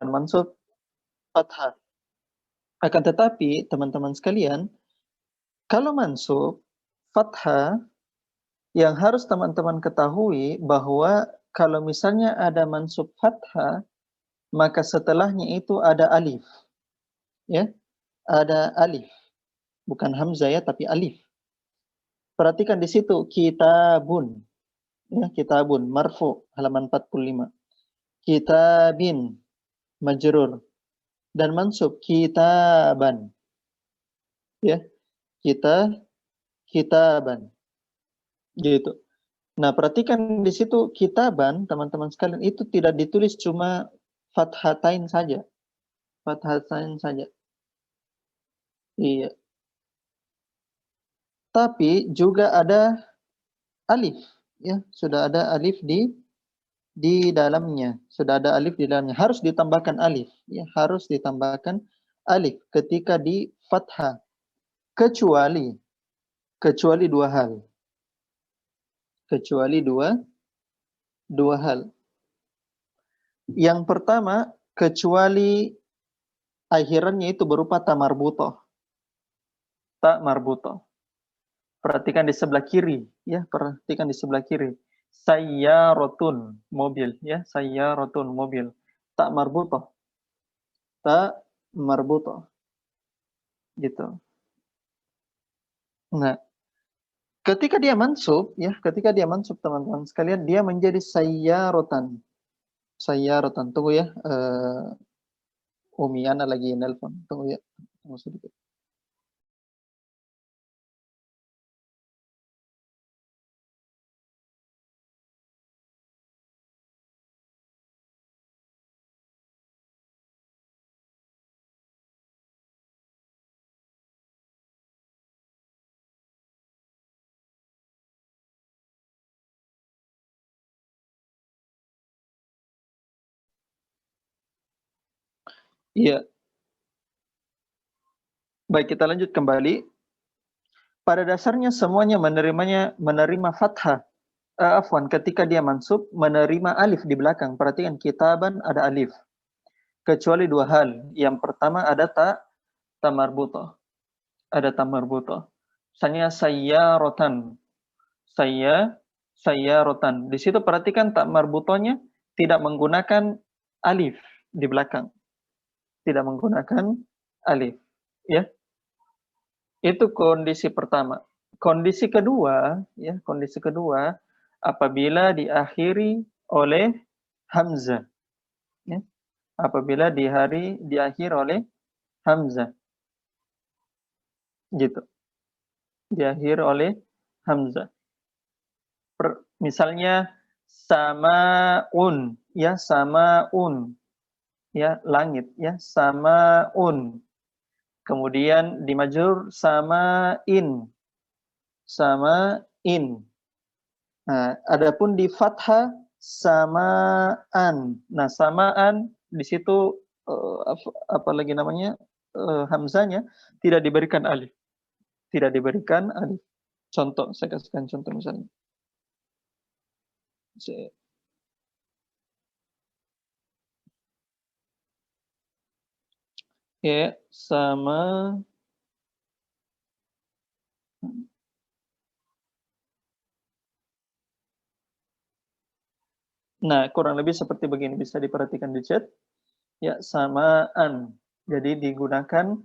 mansub fathah. Akan tetapi teman-teman sekalian, kalau mansub fathah, yang harus teman-teman ketahui bahwa kalau misalnya ada mansub fathah, maka setelahnya itu ada alif. Ya, ada alif. Bukan hamzah ya, tapi alif. Perhatikan di situ kitabun. Ya, kitabun marfu halaman 45. Kitabin majrur dan mansub kitaban. Ya, kitaban. Gitu. Nah, perhatikan di situ kitaban, teman-teman sekalian, itu tidak ditulis cuma fathatain saja. Fathatain saja. Iya. Tapi juga ada alif, ya, sudah ada alif di dalamnya. Sudah ada alif di dalamnya. Harus ditambahkan alif, ya, harus ditambahkan alif ketika di fathah. Kecuali dua hal. Kecuali dua hal. Yang pertama, kecuali akhirannya itu berupa ta marbutoh. Ta marbutoh. Perhatikan di sebelah kiri, ya, perhatikan di sebelah kiri. Sayyaratun, mobil, ya, sayyaratun, mobil. Ta marbutoh. Ta marbutoh. Gitu. Nah, ketika dia mansub, ya, ketika dia mansub teman-teman sekalian, dia menjadi sayyaratan. Sayyaratan. Tunggu ya, Umi Ana lagi nelpon. Tunggu ya, tunggu sedikit. Iya. Baik, kita lanjut kembali. Pada dasarnya semuanya menerima fathah. Afwan, ketika dia mansub menerima alif di belakang. Perhatikan kitaban ada alif. Kecuali dua hal. Yang pertama ada ta marbutoh. Ada ta marbutoh. Misalnya sayyaratan. Sayyaratan. Di situ perhatikan ta marbutohnya tidak menggunakan alif di belakang. Tidak menggunakan alif, ya. Itu kondisi pertama. Kondisi kedua, ya, kondisi kedua apabila diakhiri oleh hamzah, ya. Apabila diakhiri oleh hamzah. Gitu. Diakhiri oleh hamzah. Misalnya samaun, ya, samaun. Ya, langit, ya, samaun. Kemudian di majrur samain. Samain. Nah, adapun di fathah samaan. Nah, samaan di situ apa lagi namanya? Hamzanya tidak diberikan alif. Tidak diberikan alif. Contoh, saya kasihkan contoh misalnya. Ya, sama. Nah, kurang lebih seperti begini, bisa diperhatikan di chat. Ya, samaan. Jadi digunakan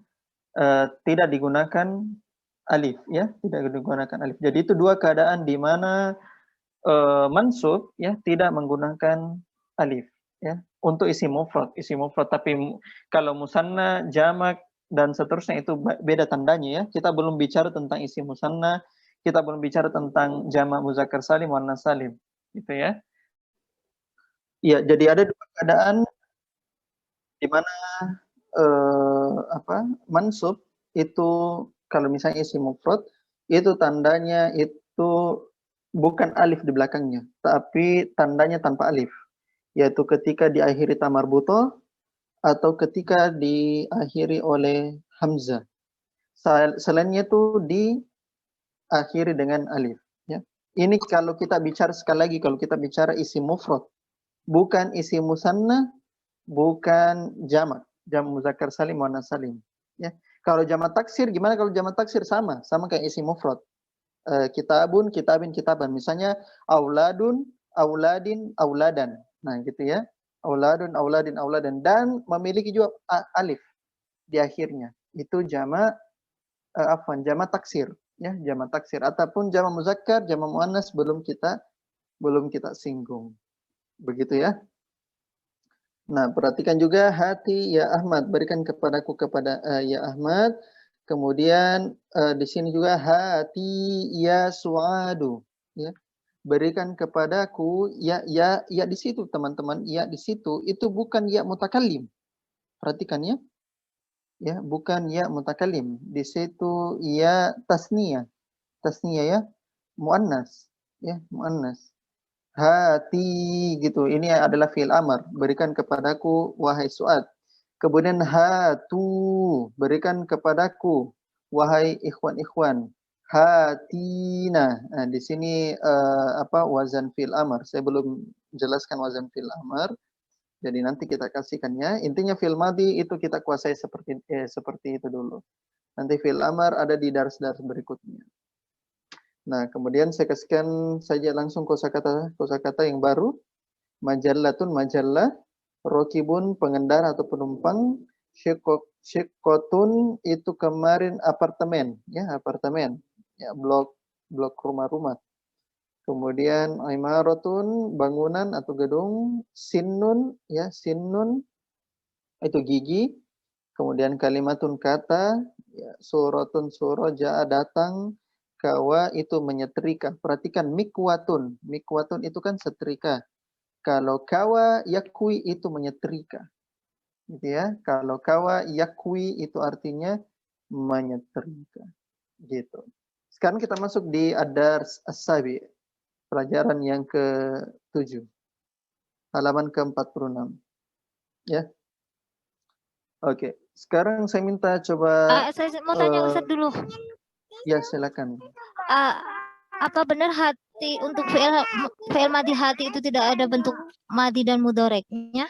tidak digunakan alif, ya, tidak digunakan alif. Jadi itu dua keadaan di mana mansub, ya, tidak menggunakan alif, ya, untuk isi mufrad. Tapi kalau musanna, jamak dan seterusnya itu beda tandanya, ya. Kita belum bicara tentang isi musanna, kita belum bicara tentang jamak muzakkar salim, muannas salim, gitu ya. Iya, jadi ada dua keadaan di mana mansub itu kalau misalnya isi mufrad itu tandanya itu bukan alif di belakangnya, tapi tandanya tanpa alif, yaitu ketika diakhiri ta marbutoh atau ketika diakhiri oleh hamzah. Selainnya itu diakhiri dengan alif, ya. Ini kalau kita bicara sekali lagi, kalau kita bicara isi mufrad, bukan isi musanna bukan jamak. Jamak muzakkar salim, muannas salim. Ya. Kalau jamak taksir, gimana kalau jamak taksir? Sama kayak isim mufrad. Kitabun, kitabin, kitaban. Misalnya auladun, auladin, auladan. Nah, gitu ya. Auladun, auladin, auladan. Dan memiliki juga alif di akhirnya. Itu jamak jamak taksir, ya, jamak taksir ataupun jamak muzakkar, jamak muannas belum kita singgung. Begitu ya. Nah, perhatikan juga hati ya Ahmad, berikan kepadaku kepada ya Ahmad. Kemudian di sini juga hati ya Suadu, ya. Berikan kepadaku ya di situ teman-teman, ya di situ itu bukan ya mutakallim. Perhatikan ya. Ya, bukan ya mutakallim. Di situ ya tasniyah. Tasniyah ya, muannas. Ya, muannas. Hati gitu. Ini adalah fi'il amar. Berikan kepadaku wahai Suad. Kemudian hatu, berikan kepadaku wahai ikhwan-ikhwan. Hatina. Nah, di sini wazan fi'il amar. Saya belum jelaskan wazan fi'il amar. Jadi nanti kita kasihkannya. Intinya fi'il madhi itu kita kuasai seperti itu dulu. Nanti fi'il amar ada di dars-dars berikutnya. Nah, kemudian saya kasihkan saja langsung kosakata yang baru. Majallatun, majallah. Rokibun, pengendara atau penumpang. Syikotun itu kemarin apartemen, ya, apartemen. Ya, blok rumah-rumah. Kemudian imaratun, bangunan atau gedung. Sinnun, ya, sinnun itu gigi. Kemudian kalimatun kata, ya, suratun surah, ja'a datang. Kawa itu menyetrika. Perhatikan mikwatun. Mikwatun itu kan setrika. Kalau kawa yakwi itu menyetrika. Gitu ya. Kalau kawa yakwi itu artinya menyetrika. Gitu. Sekarang kita masuk di ad-dars as-sabi. Pelajaran yang ke-7. Halaman ke-46. Ya. Oke. Sekarang saya minta coba Saya mau tanya Ustaz dulu. ya, silakan. Apa benar hati untuk fi'il madhi hati itu tidak ada bentuk madhi dan mudoreknya?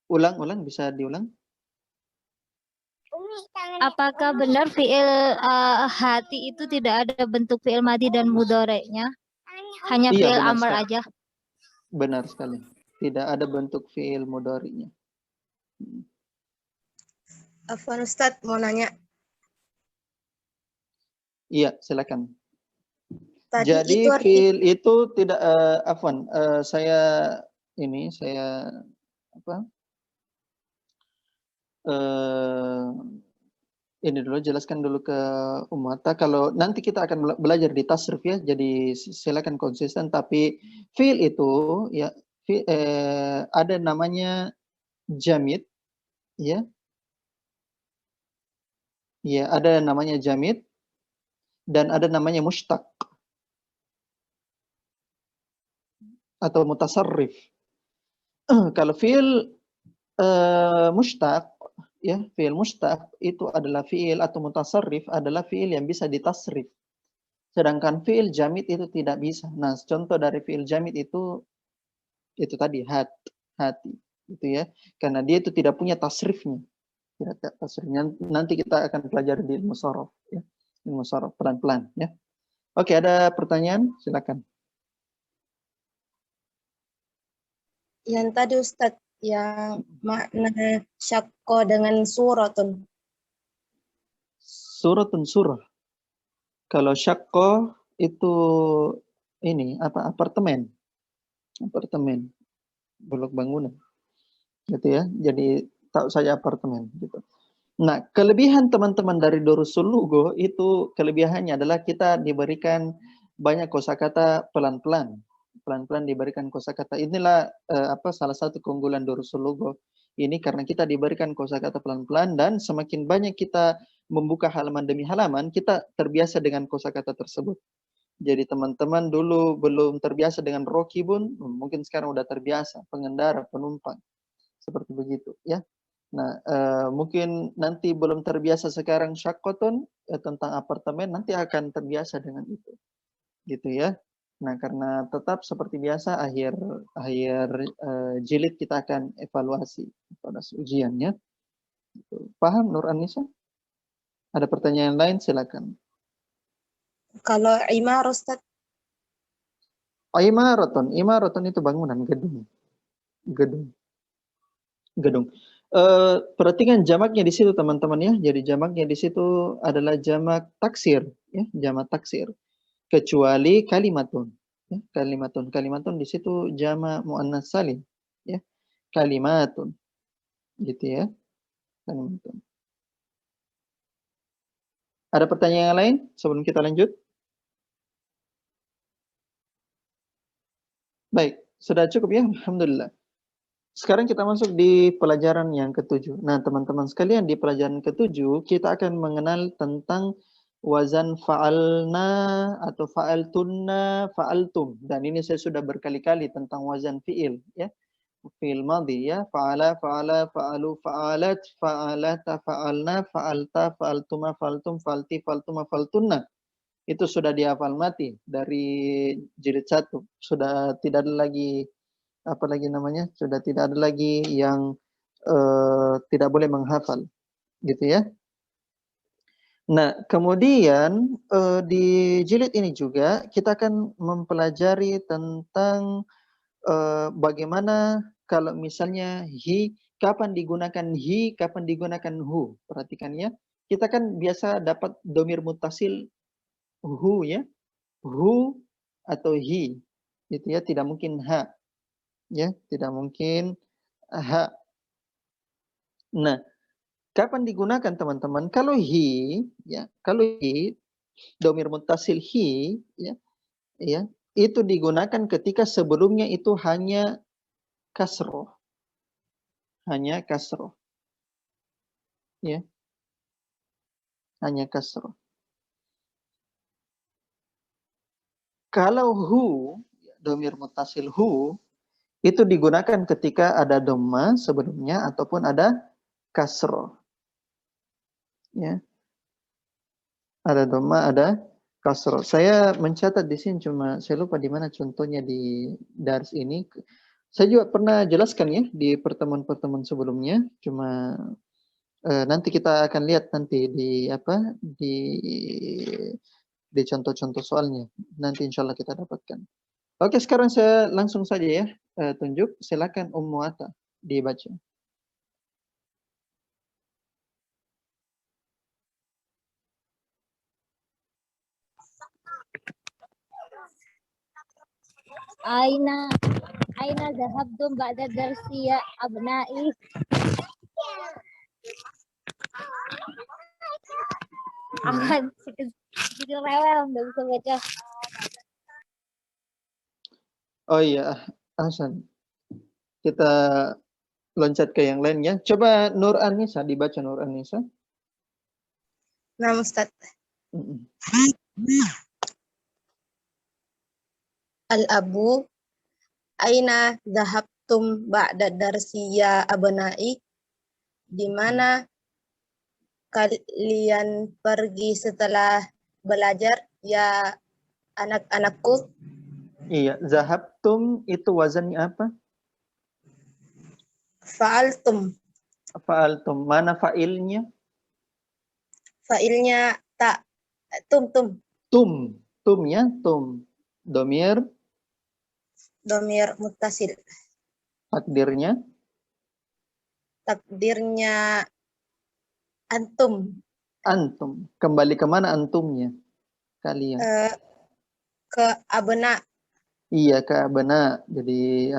Ulang, bisa diulang? Apakah benar fi'il hati itu tidak ada bentuk fi'il madhi dan mudoreknya? Hanya Iya, fi'il benar amr sekali. aja? Benar sekali. Tidak ada bentuk fi'il mudhari'nya. Afwan Ustadz, mau nanya. Iya, silakan. Tadi Jadi itu fi'il itu tidak saya ini dulu jelaskan dulu ke Umata. Kalau nanti kita akan belajar di tasrif ya, jadi silakan konsisten. Tapi fi'il itu ya ada namanya jamid, ya, ya ada namanya jamid dan ada namanya mushtaq atau mutasarrif. Kalau fi'il mushtaq, ya, fi'il mushtaq itu adalah fi'il atau mutasarrif adalah fi'il yang bisa ditasrif. Sedangkan fi'il jamid itu tidak bisa. Nah, contoh dari fi'il jamid itu tadi hati, gitu ya. Karena dia itu tidak punya tasrifnya. Tidak tasrifnya. Nanti kita akan pelajari di ilmu sorof, ya. Ilmu sorof pelan-pelan, ya. Oke, ada pertanyaan? Silakan. yang tadi Ustadz, yang makna syakko dengan suratun. Suratun surah. Kalau syakko itu ini apartemen, blok bangunan, gitu ya. Jadi tahu saja apartemen, gitu. Nah, kelebihan teman-teman dari Durusul Lugho itu kelebihannya adalah kita diberikan banyak kosakata pelan-pelan. Pelan-pelan diberikan kosakata. Inilah salah satu keunggulan Durusul Lugho ini, karena kita diberikan kosakata pelan-pelan dan semakin banyak kita membuka halaman demi halaman, kita terbiasa dengan kosakata tersebut. Jadi teman-teman dulu belum terbiasa dengan rokibun, mungkin sekarang udah terbiasa, pengendara, penumpang. Seperti begitu, ya. Nah, mungkin nanti belum terbiasa sekarang syakotun tentang apartemen, nanti akan terbiasa dengan itu. Gitu ya. Nah, karena tetap seperti biasa akhir jilid kita akan evaluasi ujiannya. Paham Nur Anissa? Ada pertanyaan lain silakan. Kalau imar Ustaz, Oh, imaroton itu bangunan, gedung. Perhatikan jamaknya di situ teman-teman ya. Jadi jamaknya di situ adalah jamak taksir, ya, jamak taksir. Kecuali kalimatun, ya, kalimatun di situ jamak muannas salim, ya, kalimatun, gitu ya, kalimatun. Ada pertanyaan yang lain sebelum kita lanjut? Baik, sudah cukup ya, alhamdulillah. Sekarang kita masuk di pelajaran yang ke-7. Nah, teman-teman sekalian, di pelajaran ke-7 kita akan mengenal tentang wazan fa'alna atau fa'altunna, fa'altum. Dan ini saya sudah berkali-kali tentang wazan fi'il, ya. Fi'il madhi, ya. Fa'ala, fa'ala, fa'alu, fa'alat, fa'alata, fa'alna, fa'alta, fa'altuma, fa'altum, fa'alti, fa'altuma, fa'altunna. Itu sudah dihafal mati dari jilid 1. Sudah tidak ada lagi apalagi namanya, sudah tidak ada lagi yang tidak boleh menghafal, gitu ya. Nah, kemudian di jilid ini juga kita akan mempelajari tentang bagaimana kalau misalnya kapan digunakan kapan digunakan hu. Perhatikan ya, kita kan biasa dapat domir mutasil hu ya, hu atau hi, gitu ya, tidak mungkin ha. Ya, tidak mungkin ha. Nah, kapan digunakan teman-teman? Kalau ya, kalau domir muttasil ya, ya, itu digunakan ketika sebelumnya itu hanya kasroh, ya, hanya kasroh. Kalau domir muttasil itu digunakan ketika ada dhamma sebelumnya ataupun ada kasroh. Ya. Ada dhamma, ada kasroh. Saya mencatat di sini cuma saya lupa di mana contohnya di dars ini. Saya juga pernah jelaskan ya di pertemuan-pertemuan sebelumnya. Cuma nanti kita akan lihat nanti di contoh-contoh soalnya. Nanti insya Allah kita dapatkan. Oke, sekarang saya langsung saja ya tunjuk. Silakan Ummu Atta dibaca. Aina zahabtum ba'da darsi ya abna'i. Akan sedikit rewel, nggak bisa baca. Oh iya, Hasan. Kita loncat ke yang lain ya. Coba Nur Anissa, dibaca Nur Anissa. nah Ustaz. Al-abu, aina dhahabtum ba'da darsi ya abna'i? Di mana kalian pergi setelah belajar ya anak-anakku? Iya, zahabtum itu wazannya apa? Fa'altum, Fa'altum. Mana fa'ilnya? fa'ilnya tak, tum, Tum ya, tum. Domir, domir muttasil. takdirnya. Takdirnya antum. Antum. Kembali ke mana antumnya? Kalian. Ke abna. Iya, Kak, benar. Jadi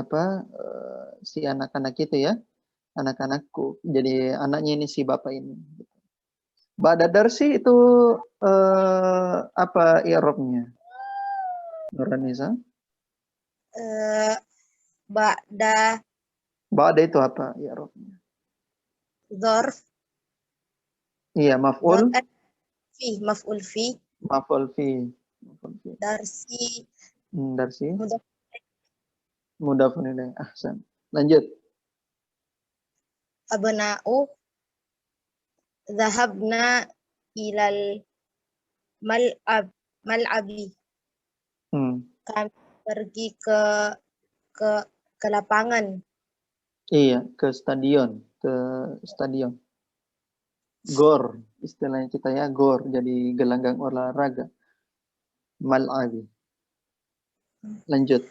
si anak-anak itu ya, anak-anakku. Jadi anaknya ini si bapak ini. Ba'da darsi itu apa i'rabnya? Nurhanisa? Ba'da Ba'da itu apa i'rabnya? dzarf. Iya, maf'ul. Maf'ul fi. Maf'ul fi. Darsi. Darsi. Mudhafun ilaih. Ahsan. Lanjut. Abna'u zahabna ilal mal'abi. Kami pergi ke lapangan. Iya, ke stadion, Gor, istilahnya kita ya, gor, jadi gelanggang olahraga. Mal'abi. Lanjut.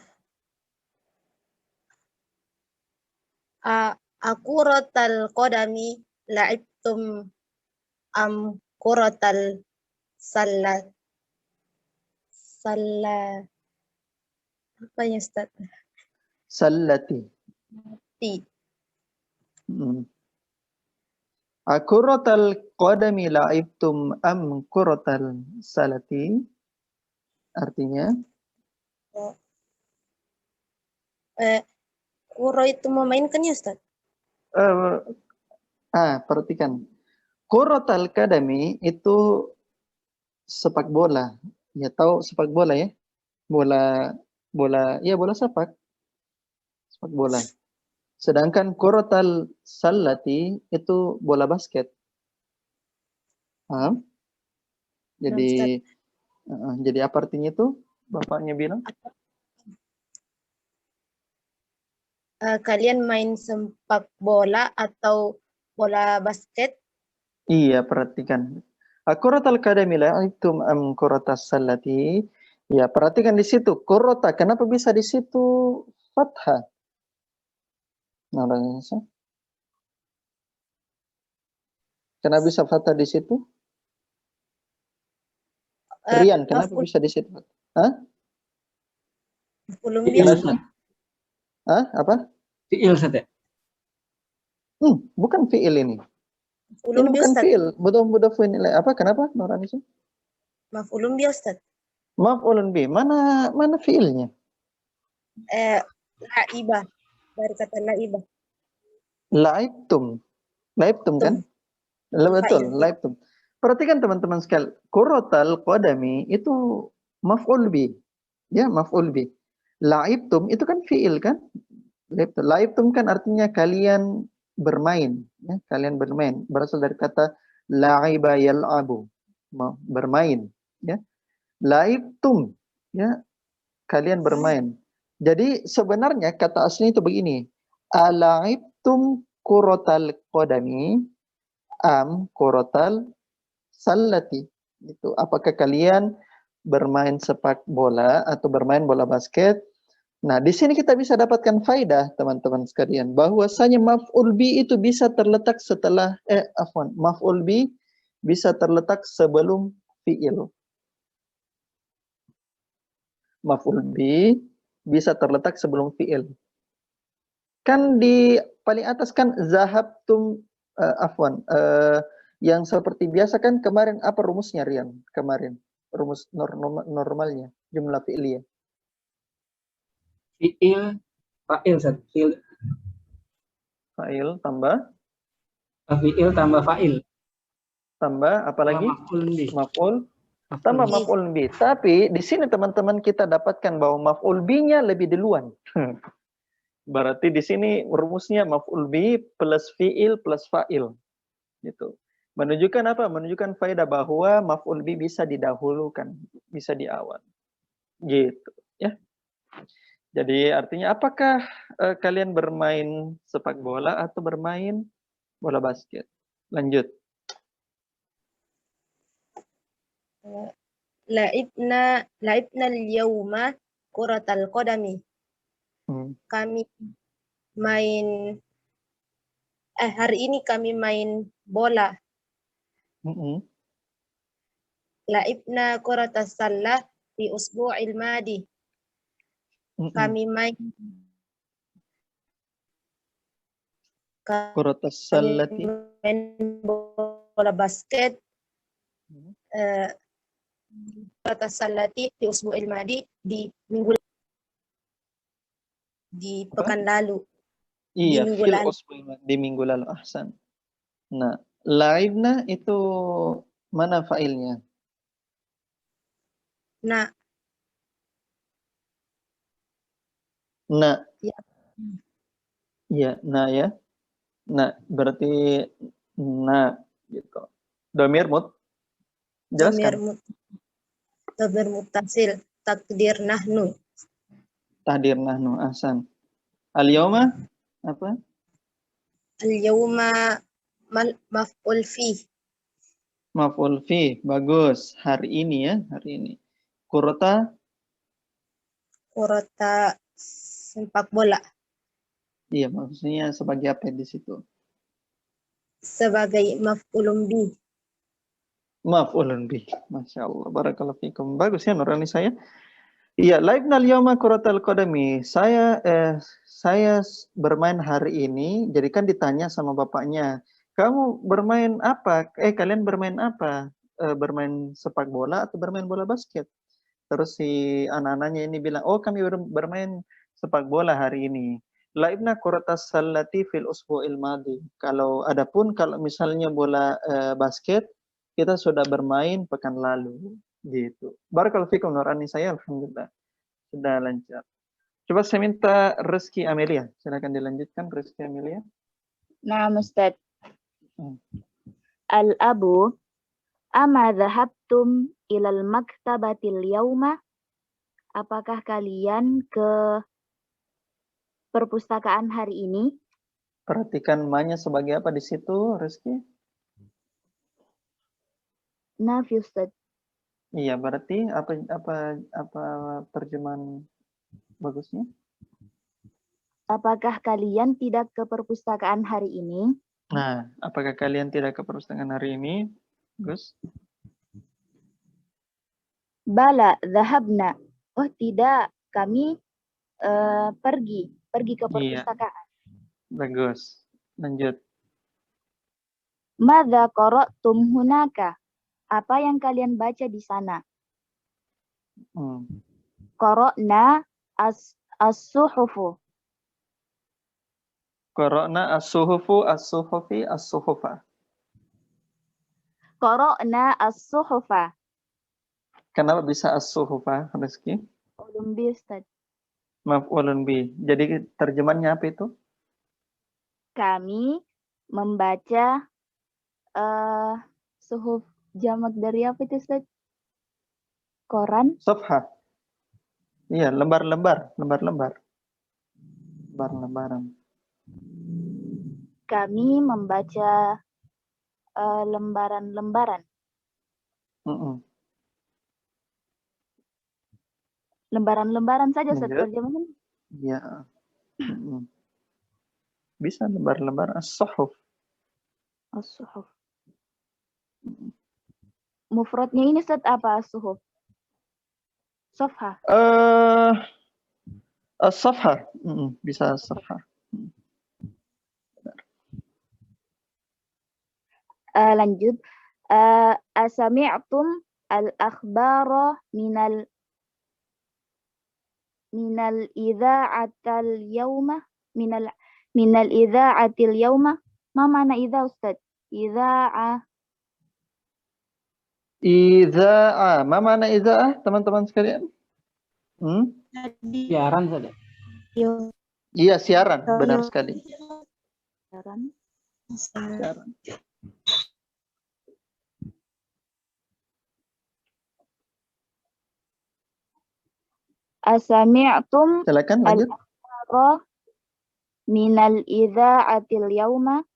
Akuratal qadami la'ibtum am kuratal salat. Apa ya Ustaz? Sallati. Hmm. Akuratal qadami la'ibtum am kuratal salati. Artinya? Kuro itu memainkan ya Ustaz? Perhatikan. Kuratal qadami itu sepak bola. Ya tahu sepak bola ya? Bola sepak bola. Sedangkan kuratal salati itu bola basket. Paham? Jadi jadi apa artinya itu? Bapaknya bilang? Kalian main sepak bola atau bola basket? Iya, perhatikan. Kuratal qadami la'ibtum am kuratas salati? Ya, perhatikan di situ. Kurata, kenapa bisa di situ fathah? Kenapa bisa fathah di situ? Rian, kenapa bisa di situ? Hah? Apa? Fi'il saja. Bukan fi'il ini. Ini bukan fi'il. Mudhaf nilai apa? Kenapa? Nuranisha? Maf'ulun bi Ustaz. Maf'ulun bi. Mana fi'ilnya? La'ibah. Dari kata la'ibah. La'ibtum kan? Betul, la'ibtum. Perhatikan teman-teman sekalian. Kuratal qadami itu maf'ul bi. Ya, maf'ul bi. La'ibtum itu kan fi'il kan? La'ibtum kan artinya kalian bermain, ya, kalian bermain. Berasal dari kata la'iba yal'abu, bermain, ya. La'ibtum, ya, kalian bermain. Jadi sebenarnya kata aslinya itu begini. Ala'ibtum kuratal qadami am kuratal sallati. Itu apakah kalian bermain sepak bola atau bermain bola basket? Nah, di sini kita bisa dapatkan faidah teman-teman sekalian bahwasanya maf'ul bi itu bisa terletak setelah maf'ul bi bisa terletak sebelum fi'il. Maf'ul bi bisa terletak sebelum fi'il. Kan di paling atas kan zahabtum yang seperti biasa kan kemarin apa rumusnya Rian? Kemarin rumus normalnya jumlah fi'liyah. Fi'il, fa'il, fi'il. Fa'il tambah? Fi'il tambah fa'il. Tambah apa lagi? Maf'ul. Tambah maf'ul bi. Tapi di sini teman-teman kita dapatkan bahwa maf'ul bi-nya lebih duluan. Berarti di sini rumusnya maf'ul bi plus fi'il plus fa'il. Gitu. Menunjukkan apa? Menunjukkan faedah bahwa maf'ul bi bisa didahulukan, bisa di awal. Gitu, ya. Jadi artinya apakah kalian bermain sepak bola atau bermain bola basket? Lanjut. La'ibna al-yawma kuratal qadami. Kami main hari ini kami main bola. La'ibna kuratas sallah di usbu'il madi. Kami main kuratas sallati, bola basket. Kuratas sallati di usbu'il madi di minggu di pekan lalu. Iya, di minggu lalu. Ahsan. Nah, la'ibna itu mana fa'ilnya? Nah. Nah. Ya. Iya, nah ya. Nah, berarti nah gitu. Domir jelaskan. Domir muttasil takdir nahnu. Tahdir nahnu, ahsan. Al-yawma apa? Al-yawma maf'ul fih. Maf'ul fi. Bagus. Hari ini ya, hari ini. Kurota Kurota sepak bola. iya, maksudnya sebagai apa di situ? Sebagai maf'ulun bih. Maf'ulun bih. Masya Allah. Barakallahu fikum. Bagus ya nurani saya. Iya, laibnal yawma kuratal qadami. Saya bermain hari ini. Jadi kan ditanya sama bapaknya, kamu bermain apa? Kalian bermain apa? Bermain sepak bola atau bermain bola basket? Terus si anak-anaknya ini bilang, oh kami bermain sepak bola hari ini. Laibna kuratas salati fil usbu'il madi. Kalau misalnya bola basket, kita sudah bermain pekan lalu. Gitu. Barakallahu fikum nurani saya, alhamdulillah. Sudah lancar. Coba saya minta Rizky Amelia. Silakan dilanjutkan Rizky Amelia. Nah, Ustaz. Hmm. Al-abu, ama dhahabtum ilal maktabatil yauma? Apakah kalian ke perpustakaan hari ini? Perhatikan ma-nya sebagai apa di situ, Rizky? Nafi, Ustaz. Iya, berarti apa terjemahan bagusnya? Apakah kalian tidak ke perpustakaan hari ini? Nah, apakah kalian tidak ke perpustakaan hari ini? Gus? Bala, dhahabna. Oh, tidak. Kami pergi ke Iya, perpustakaan. bagus. Lanjut. Madza qara'tum hunaka? Apa yang kalian baca di sana? Hmm. Qara'na as-suhufu. Qara'na as-suhufu, as-suhufi, as-suhufa. Qara'na as-suhufa. Kenapa bisa as-suhufa, Rizky? Ulum bi, Ustaz. Maf'ulun bi. Jadi terjemahannya apa itu? Kami membaca suhuf jamak dari apa itu, Ustaz? Koran? Safha. Iya, lembar-lembaran. Kami membaca lembaran-lembaran. Lembaran-lembaran saja, Ustaz, Lanjut. terjemahan. Iya. Bisa lembar-lembar as-suhuf. As-suhuf. Mufradnya ini, Ustaz, apa as-suhuf? Safha. As-safha. Bisa as-safha. Lanjut. Asami'tum al-akhbara minal idha'atil yawma minal idha'atil yawma. Ma mana idha, Ustaz? Idha'a. Idza'a. Ma mana idza'ah, teman-teman sekalian? Siaran saja. Iya, siaran. Benar sekali. Siaran. Asami'tum Silakan lanjut. al-akhbara minal idha'atil yawma.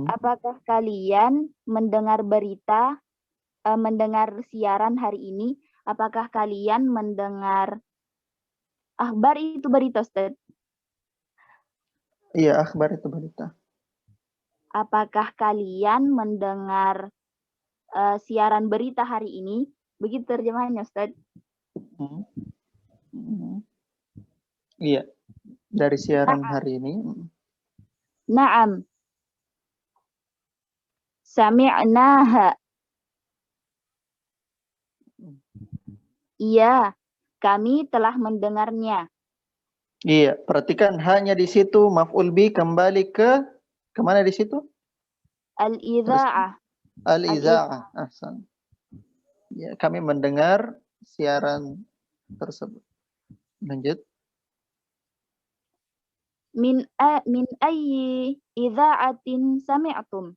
Apakah kalian mendengar berita, mendengar siaran hari ini? Apakah kalian mendengar akhbar itu berita, Ustaz? Iya, akhbar itu berita. Apakah kalian mendengar siaran berita hari ini? Begitu terjemahannya, Ustaz. Iya, dari siaran hari ini. Naam. Sami'naha. Iya, kami telah mendengarnya. Iya, perhatikan hanya di situ maf'ul bi kembali ke mana di situ? Al-idza'ah. Al-idza'ah. Ahsan. Ya, kami mendengar siaran tersebut. Lanjut. Min ayyi idza'atin sami'tum.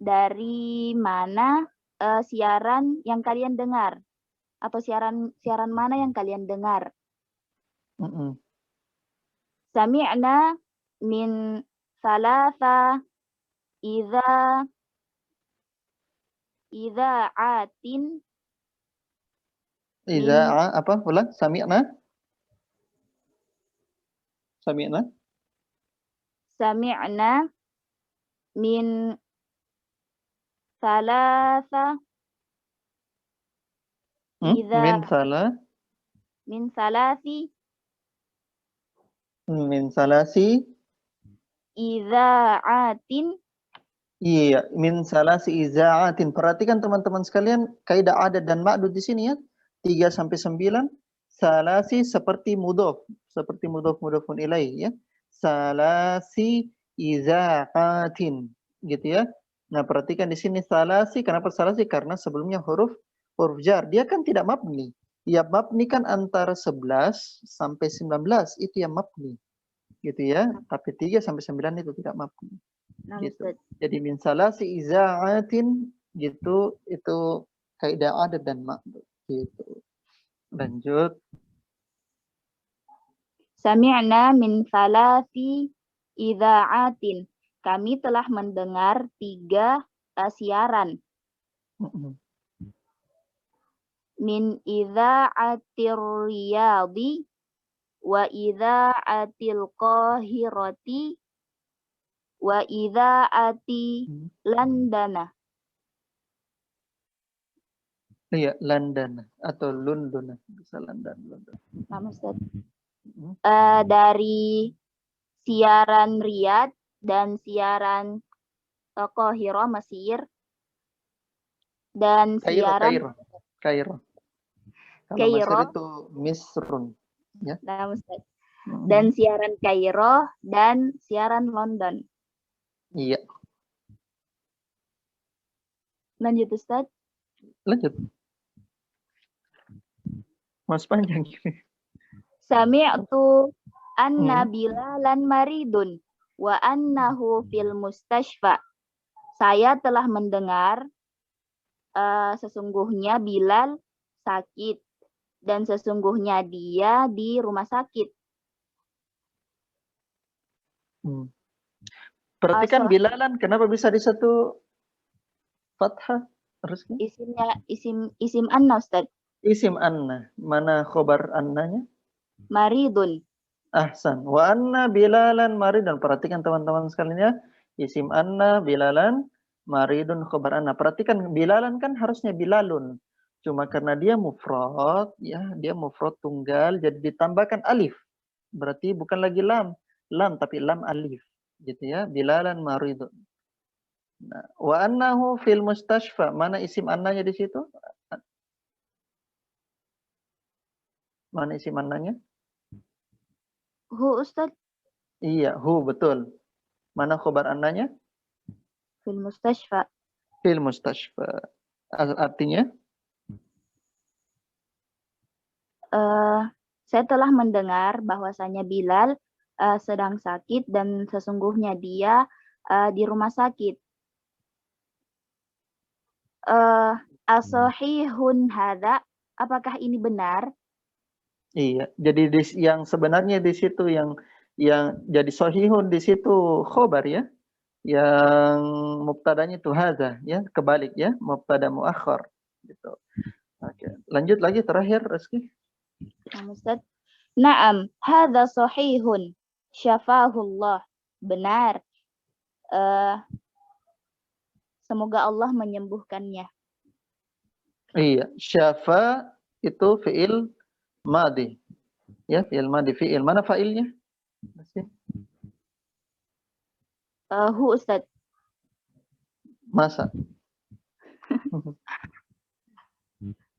Dari mana siaran yang kalian dengar atau siaran mana yang kalian dengar. Sami'na min salasa idza'atin Idza apa? Ulang. Sami'na. Sami'na. Sami'na min salasa min salasi idza'atin. Iya, min salasi iza'atin. Perhatikan teman-teman sekalian, kaidah adad dan ma'dud di sini ya. 3 sampai 9. Salasi seperti mudhof mudhofun ilaih ya. Salasi iza'atin gitu ya. Nah, perhatikan di sini salasi. Kenapa salasi? Karena sebelumnya huruf jar. Dia kan tidak mabni. Ya, mabni kan antara 11 sampai 19 itu yang mabni. Gitu ya. Tapi 3 sampai 9 itu tidak mabni. Nah, Gitu. Ustaz. Jadi min salasi iza'atin gitu, itu kaidah adad dan ma'dud gitu. Lanjut. Sami'na min salasi idza'atin. Kami telah mendengar 3 siaran. Min idza'atir riyadi wa idza'atil qahirati wa idza'ati Landana. Iya, London atau London, bisa London. Nah, Ustaz. Dari siaran Riyadh dan siaran Qahirah Mesir dan siaran Kairo. Kalau Kairo. Mesir itu Misrun, ya. Nah, Ustaz. Dan siaran Kairo dan siaran London. Iya. Lanjut, Ustaz. Lanjut. Mas panjang ini. Sami'tu anna Bilalan maridun wa annahu fil mustashfa. Saya telah mendengar sesungguhnya Bilal sakit dan sesungguhnya dia di rumah sakit. Perhatikan Bilalan, kenapa bisa di satu fathah? Harusnya Isim anna, Ustaz. Isim anna. Mana khobar annanya? Maridun. Ahsan. Wa anna Bilalan maridun. Perhatikan teman-teman sekalian ya. Isim anna Bilalan maridun khobar anna. Perhatikan Bilalan kan harusnya Bilalun. Cuma karena dia mufrad ya, dia mufrad tunggal jadi ditambahkan alif. Berarti bukan lagi lam tapi lam alif gitu ya. Bilalan maridun. Nah, wa annahu fil mustashfa. Mana isim annanya di situ? Mana isim annanya? Hu, Ustaz. Iya, hu, betul. Mana khobar annanya? Fil mustashfa. Fil mustashfa. Artinya? Saya telah mendengar bahwasanya Bilal sedang sakit dan sesungguhnya dia di rumah sakit. Asahihun hadza, apakah ini benar? Iya, jadi yang sebenarnya di situ yang jadi sahihun di situ khobar ya. Yang mubtadanya itu hadza ya, kebalik ya, mubtada muakhar gitu. Oke, lanjut lagi terakhir Rizky. Ustaz. Naam, hadza sahihun. Syafahullah. Benar. Semoga Allah menyembuhkannya. Iya, syafa itu fi'il madi. Ya, fi'il madi, fi'il. Mana fa'ilnya? Hu, Ustaz. Masa.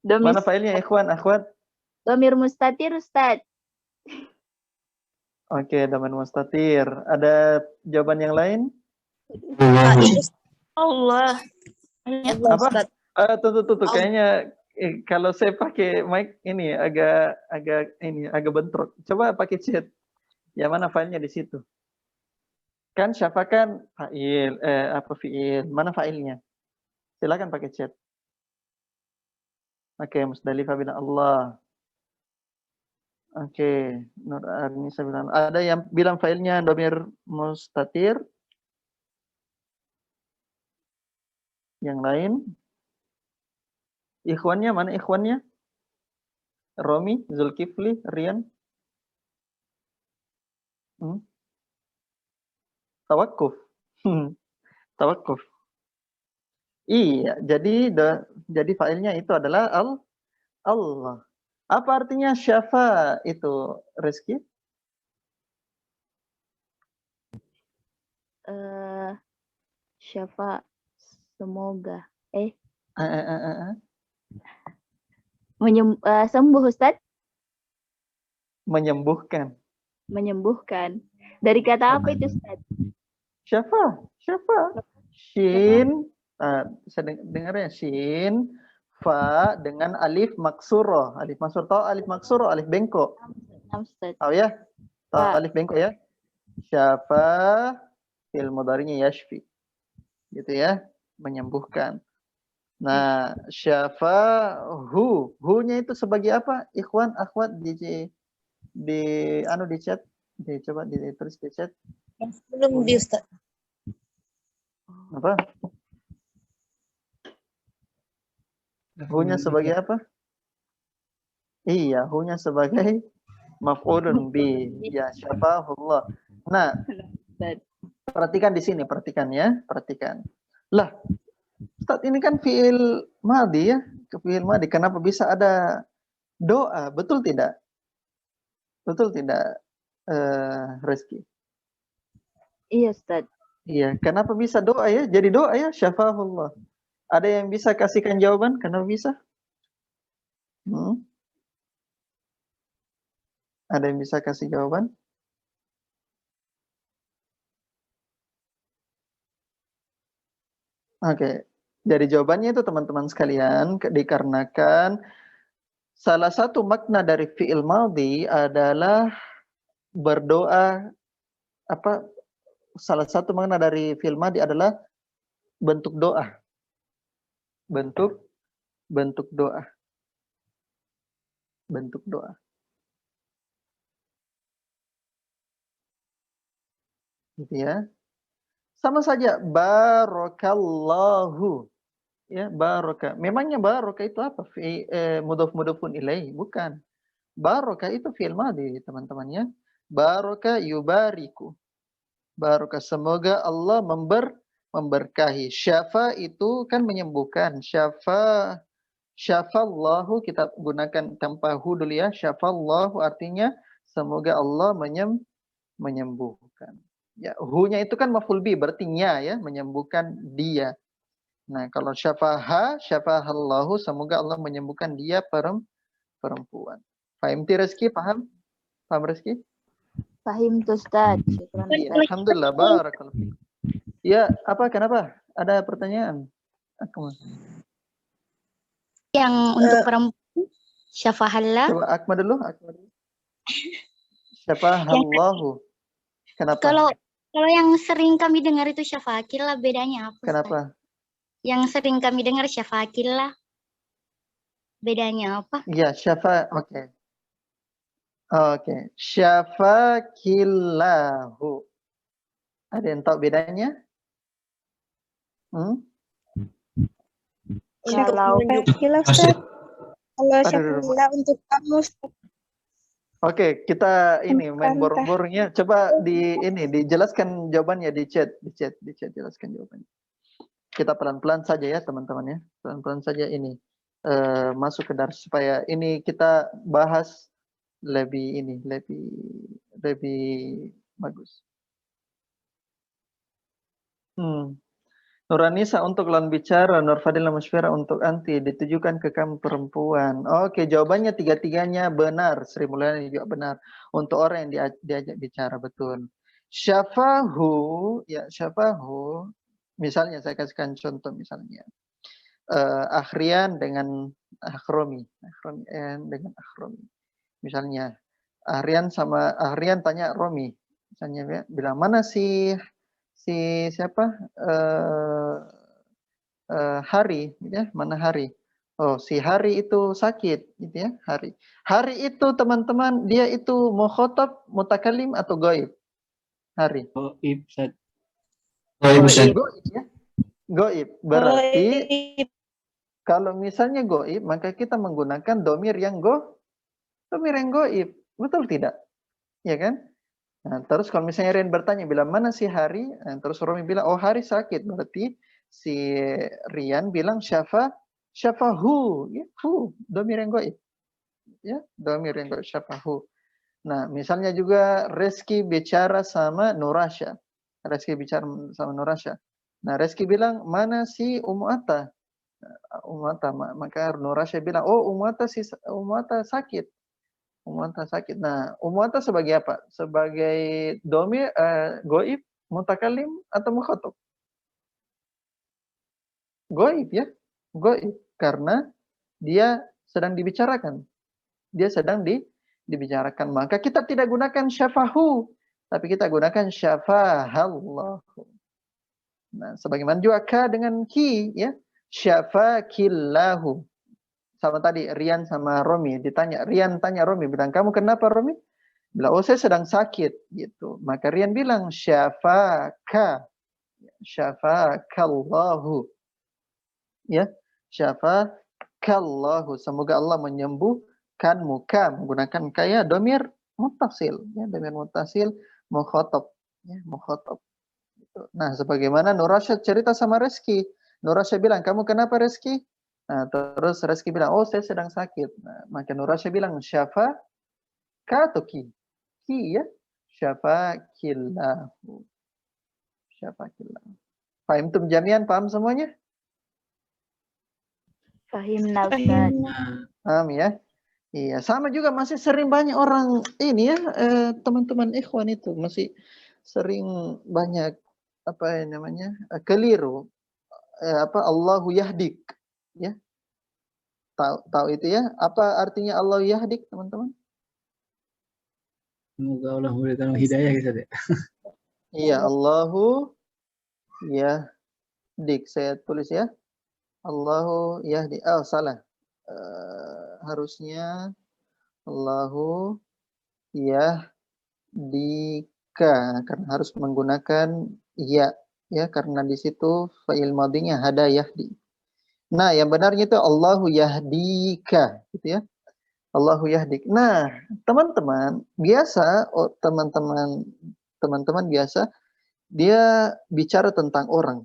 Mana fa'ilnya, ikhwan, akhwat? Dhamir mustatir, Ustaz. Oke, dhamir mustatir. Ada jawaban yang lain? Allah. Apa? Tuh. Kayaknya kalau saya pakai mic ini agak bentrok. Coba pakai chat. Ya, mana filenya di situ? Kan syafa kan fa'il, fi'il. Mana fa'ilnya? Silakan pakai chat. Oke, Musdalifah bin Allah. Oke, Nur Arnisa bilang. Ada yang bilang failnya dhamir mustatir? Yang lain? Ikhwannya mana ikhwannya? Romi, Zulkifli, Rian? Tawakuf. Tawakuf. Iya, jadi failnya itu adalah Allah. Apa artinya syafa itu, Rizky? Syafa, semoga. Sembuh, Ustaz? Menyembuhkan. Menyembuhkan. Dari kata apa itu, Ustaz? Syafa. Shin, saya dengar ya, shin, fa dengan alif maksuro. Alif maksuro, tahu alif maksuro, alif bengkok. Tahu ya? Tahu alif bengkok ya? Syafa, fil mudhari'nya yashfi. Gitu ya, menyembuhkan. Nah, syafahu, hu-nya itu sebagai apa? Ikhwan, akhwat di chat, coba ditulis di chat. Yang sebelum di Ustaz. Apa? Hu-nya sebagai apa? Iya, hu-nya sebagai maf'ulun bi. Ya, syafahullah. Nah, perhatikan di sini, perhatikan ya, perhatikan. Lah, Ustaz, ini kan fi'il madhi ya, fi'il madhi. Kenapa bisa ada doa? Betul tidak? Betul tidak, Rizky? Iya, Ustaz. Iya, kenapa bisa doa ya? Jadi doa ya, syafahullah. Ada yang bisa kasihkan jawaban? Kenapa bisa? Ada yang bisa kasih jawaban? Oke, jadi jawabannya itu teman-teman sekalian, dikarenakan salah satu makna dari fi'il madhi adalah berdoa. Salah satu makna dari fi'il madhi adalah bentuk doa. Bentuk doa. Bentuk doa. Gitu ya. Sama saja barakallahu. Ya, baraka. Memangnya baraka itu apa? Mudhaf-mudhafun ilaih, bukan. Baraka itu fi'il madhi, teman-teman ya. Baraka yubariku. Baraka, semoga Allah memberkahi. Syafa itu kan menyembuhkan. Syafallahu kita gunakan tanpa hu dulu ya. Syafallahu artinya semoga Allah menyembuhkan. Ya, hu-nya itu kan maf'ul bi, berarti nya ya, menyembuhkan dia. Nah, kalau syafahallahu, semoga Allah menyembuhkan dia perempuan. Paham Rizky? Paham? Paham Rizky? Paham tuh, Ustaz. Ya, alhamdulillah, barakallahu. Ya, kenapa? Ada pertanyaan? Yang untuk perempuan, syafahallah. Coba Akmal dulu. Syafahallahu. Kenapa? Kalau yang sering kami dengar itu syafakillah, bedanya apa? Kenapa? Yang sering kami dengar syafakillah, bedanya apa? Ya, oke. Oke, syafakillahu. Ada yang tahu bedanya? Kalau syafakillah untuk kamu. Oke, kita ini main borong-borongnya. Coba dijelaskan jawabannya di chat jelaskan jawabannya. Kita pelan-pelan saja ya, teman-teman ya. Pelan-pelan saja ini masuk ke dars supaya ini kita bahas lebih bagus. Nuranisa untuk lawan bicara, Nur Fadila Musyfira untuk anti, ditujukan ke kamu perempuan. Oke, jawabannya tiga-tiganya benar. Sri Mulyani juga benar. Untuk orang yang diajak bicara, betul. Syafahu, misalnya saya kasihkan contoh misalnya. Akhrian dengan Akhromi. Dengan Akhromi. Misalnya, Ahrian tanya Romi. Misalnya, ya, bilang, mana siapa? Hari, ya, mana Hari? Oh, si hari itu sakit, gitu ya, hari. Hari itu teman-teman, dia itu mukhatab, mutakalim atau gaib? Hari. Goib, Ustaz. Goib. Gaib ya. Gaib. Berarti Goib. kalau misalnya gaib, maka kita menggunakan domir yang gaib. Betul tidak? Ya kan? Nah, terus kalau misalnya Rian bertanya, bilang mana si hari? Nah, terus Romi bilang, oh hari sakit. Berarti si Rian bilang syafahu. Ya, hu. Domir yang gaib. Ya, domir yang gaib, syafahu. Nah, misalnya juga Reski bicara sama Nurasya. Reski bicara sama Nurasya. Nah, Reski bilang, mana si Ummu Atta? Ummu Atta. Maka Nurasya bilang, oh Ummu Atta sakit. Ummu Atta sakit. Nah, Ummu Atta sebagai apa? Sebagai domir, goib, mutakalim, atau mukhatab? Goib ya. Goib. Karena dia sedang dibicarakan. Dia sedang dibicarakan. Maka kita tidak gunakan syafahu, tapi kita gunakan syafahallahu. Nah, sebagaimana juga ka dengan ki, ya. Syafakillahu. Sama tadi Rian sama Romi ditanya. Rian tanya Romi, bilang, kamu kenapa Romi? Bilang, oh saya sedang sakit, gitu. Maka Rian bilang, syafakallahu. Ya, syafakallahu. Semoga Allah menyembuhkan muka, menggunakan kaya domir muttasil, ya, domir muttasil mukhatab, ya, mukhatab. Nah, sebagaimana Nurasya cerita sama Reski. Nurasya bilang, kamu kenapa Reski? Nah, terus Reski bilang, oh saya sedang sakit. Nah, maka Nurasya bilang, syafa atau ki? Ki ya, syafakillahu. Syafakillahu. Fahimtum jamian, paham semuanya? Fahimna Ustaz. Paham ya? Iya, sama juga masih sering banyak orang ini ya, teman-teman ikhwan itu masih sering banyak apa namanya? Keliru. Allahu yahdik, ya. Tahu itu ya? Apa artinya Allah yahdik, teman-teman? Semoga Allah memberikan hidayah gitu deh. Iya, Allahu yahdik. Saya tulis ya. Allahu yahdi. Oh, salah. Harusnya Allahu yahdika, karena harus menggunakan ya karena di situ fa'il madhinya hada yahdi. Nah, yang benarnya itu Allahu yahdika, gitu ya. Allahu yahdik. Nah, teman-teman biasa, teman-teman biasa dia bicara tentang orang,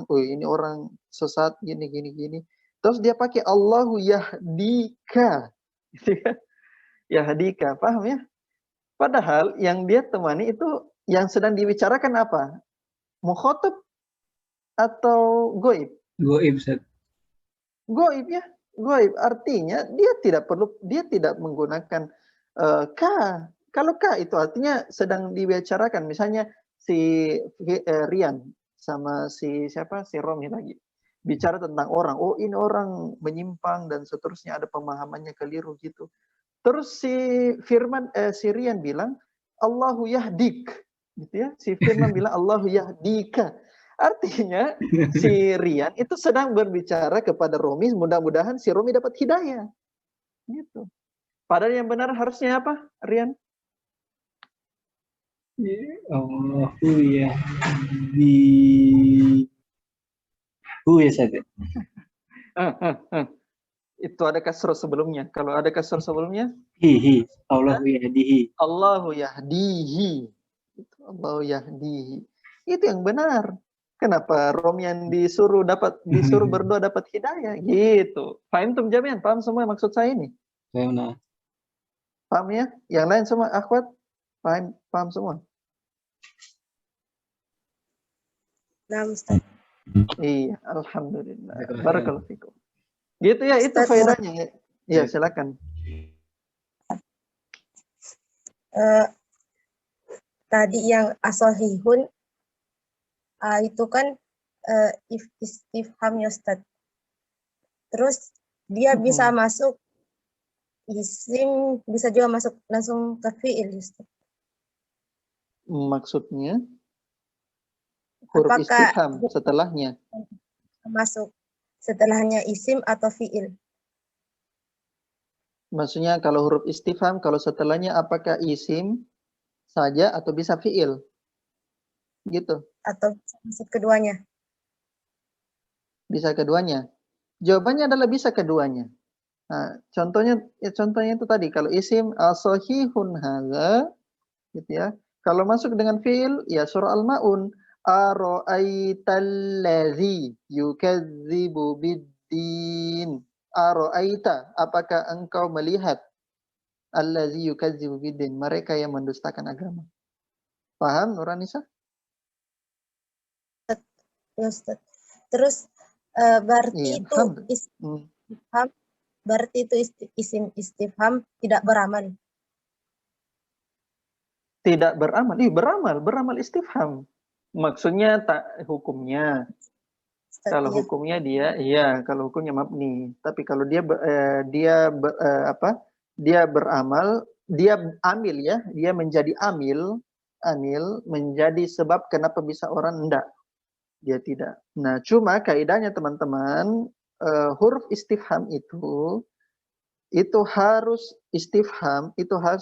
oh ini orang sesat gini. Terus dia pakai Allahu yahdika. Gitu ya. Yahdika, paham ya? Padahal yang dia temani itu yang sedang dibicarakan apa? Mukhatab atau goib? Goib, Ustaz. Goib ya. Goib artinya dia tidak menggunakan ka. Kalau ka itu artinya sedang dibicarakan. Misalnya si Rian sama si Romi lagi bicara tentang orang. Oh, ini orang menyimpang dan seterusnya, ada pemahamannya keliru gitu. Terus si Rian bilang Allahu yahdik, gitu ya. Si Firman bilang Allahu yahdika. Artinya si Rian itu sedang berbicara kepada Romi, mudah-mudahan si Romi dapat hidayah. Gitu. Padahal yang benar harusnya apa, Rian? Allahu yahdi. Ya, Ustaz. Itu ada kasroh sebelumnya. Kalau ada kasroh sebelumnya, Allahu yahdihi. Allahu yahdihi. Allahu yahdihi. Itu yang benar. Kenapa Romian disuruh berdoa dapat hidayah? Gitu. Paham tum jamian? Paham semua maksud saya ini? Paham ya? Yang lain semua akhwat paham semua? Nah, Ustaz. Iya, alhamdulillah. Barakallahu fikum. Gitu ya, itu faedahnya. Ya, silakan. Tadi yang asahihun itu kan istifham ya Ustaz. Terus dia bisa masuk isim, bisa juga masuk langsung ke fi'il Ustaz. Maksudnya huruf istifham setelahnya Masuk. setelahnya isim atau fiil. Maksudnya kalau huruf istifham, kalau setelahnya apakah isim saja atau bisa fiil? Gitu. Atau maksud keduanya. Bisa keduanya. Jawabannya adalah bisa keduanya. Nah, contohnya itu tadi kalau isim as-sahihun hadza gitu ya. Kalau masuk dengan fiil ya surah Al-Maun, ara'aitallazi yukadzibu biddin. Ara'aita, apakah engkau melihat allazi yukadzibu biddin, mereka yang mendustakan agama. Paham Nuranisa? Ya, Ustaz. Terus berarti Iya, itu istifham, berarti itu isim istifham tidak beramal. Tidak beramal. Beramal istifham. Maksudnya tak hukumnya. Ustaz, Kalau iya. hukumnya kalau hukumnya mabni. Tapi kalau dia dia beramal, dia amil ya, dia menjadi amil menjadi sebab kenapa bisa orang enggak. Dia tidak. Nah, cuma kaidahnya teman-teman, huruf istifham itu harus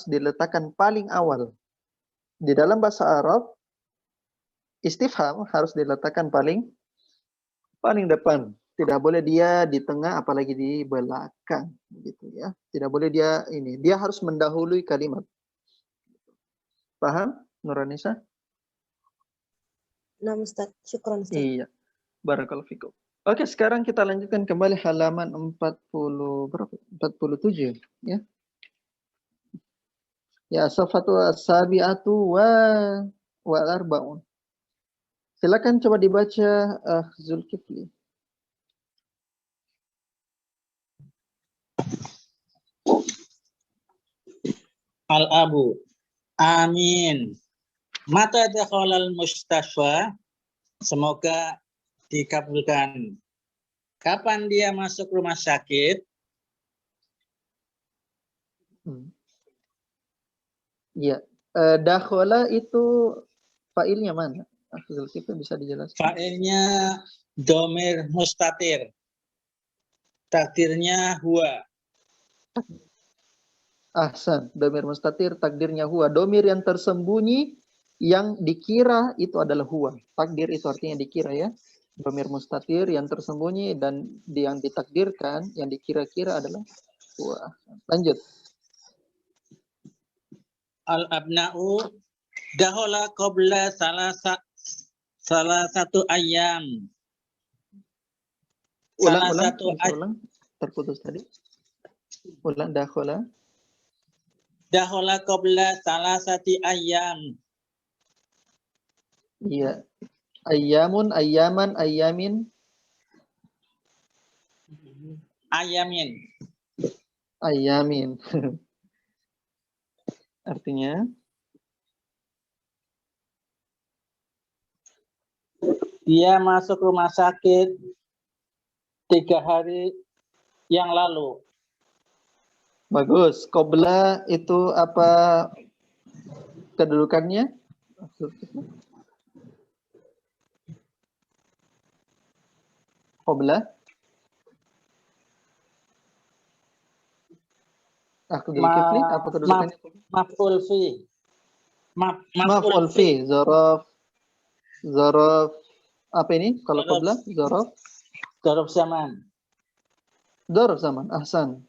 diletakkan paling awal. Di dalam bahasa Arab, istifham harus diletakkan paling depan. Tidak boleh dia di tengah apalagi di belakang gitu ya. Tidak boleh dia harus mendahului kalimat. Paham Nuranisa? Nah, Ustaz, syukran Ustaz. Iya. Barakallahu fikum. Oke, sekarang kita lanjutkan kembali halaman 47 ya. Ya, safatu as-sabi'atu wal arba'un. Silakan coba dibaca Zulkifli. Al-abu. Amin. Mata dakhalal mustashfa. Semoga dikabulkan. Kapan dia masuk rumah sakit? Ya, dakhala itu fa'ilnya mana? Zulkifli bisa dijelaskan? Fa'ilnya domir mustatir. Takdirnya huwa. Ahsan, domir mustatir takdirnya huwa. Domir yang tersembunyi yang dikira itu adalah huwa. Takdir itu artinya dikira ya. Domir mustatir yang tersembunyi dan yang ditakdirkan, yang dikira-kira adalah huwa. Lanjut. Al-abna'u dahola qabla salah satu ayam. Ulang. Terputus tadi. Ulang dahola. Dahola qabla salah satu ayam. Iya. Ayyamun, ayyaman, ayyamin. Ayamin. Ayyamin. Artinya? Dia masuk rumah sakit 3 hari yang lalu. Bagus. Qabla itu apa kedudukannya? Qabla. Aku Zulkifli, apa kedudukannya? Maf'ul fi. Maf'ul fi. Zaraf apa ini? Kalau qabla zaraf. Zaraf zaman. Zaraf zaman. Ahsan.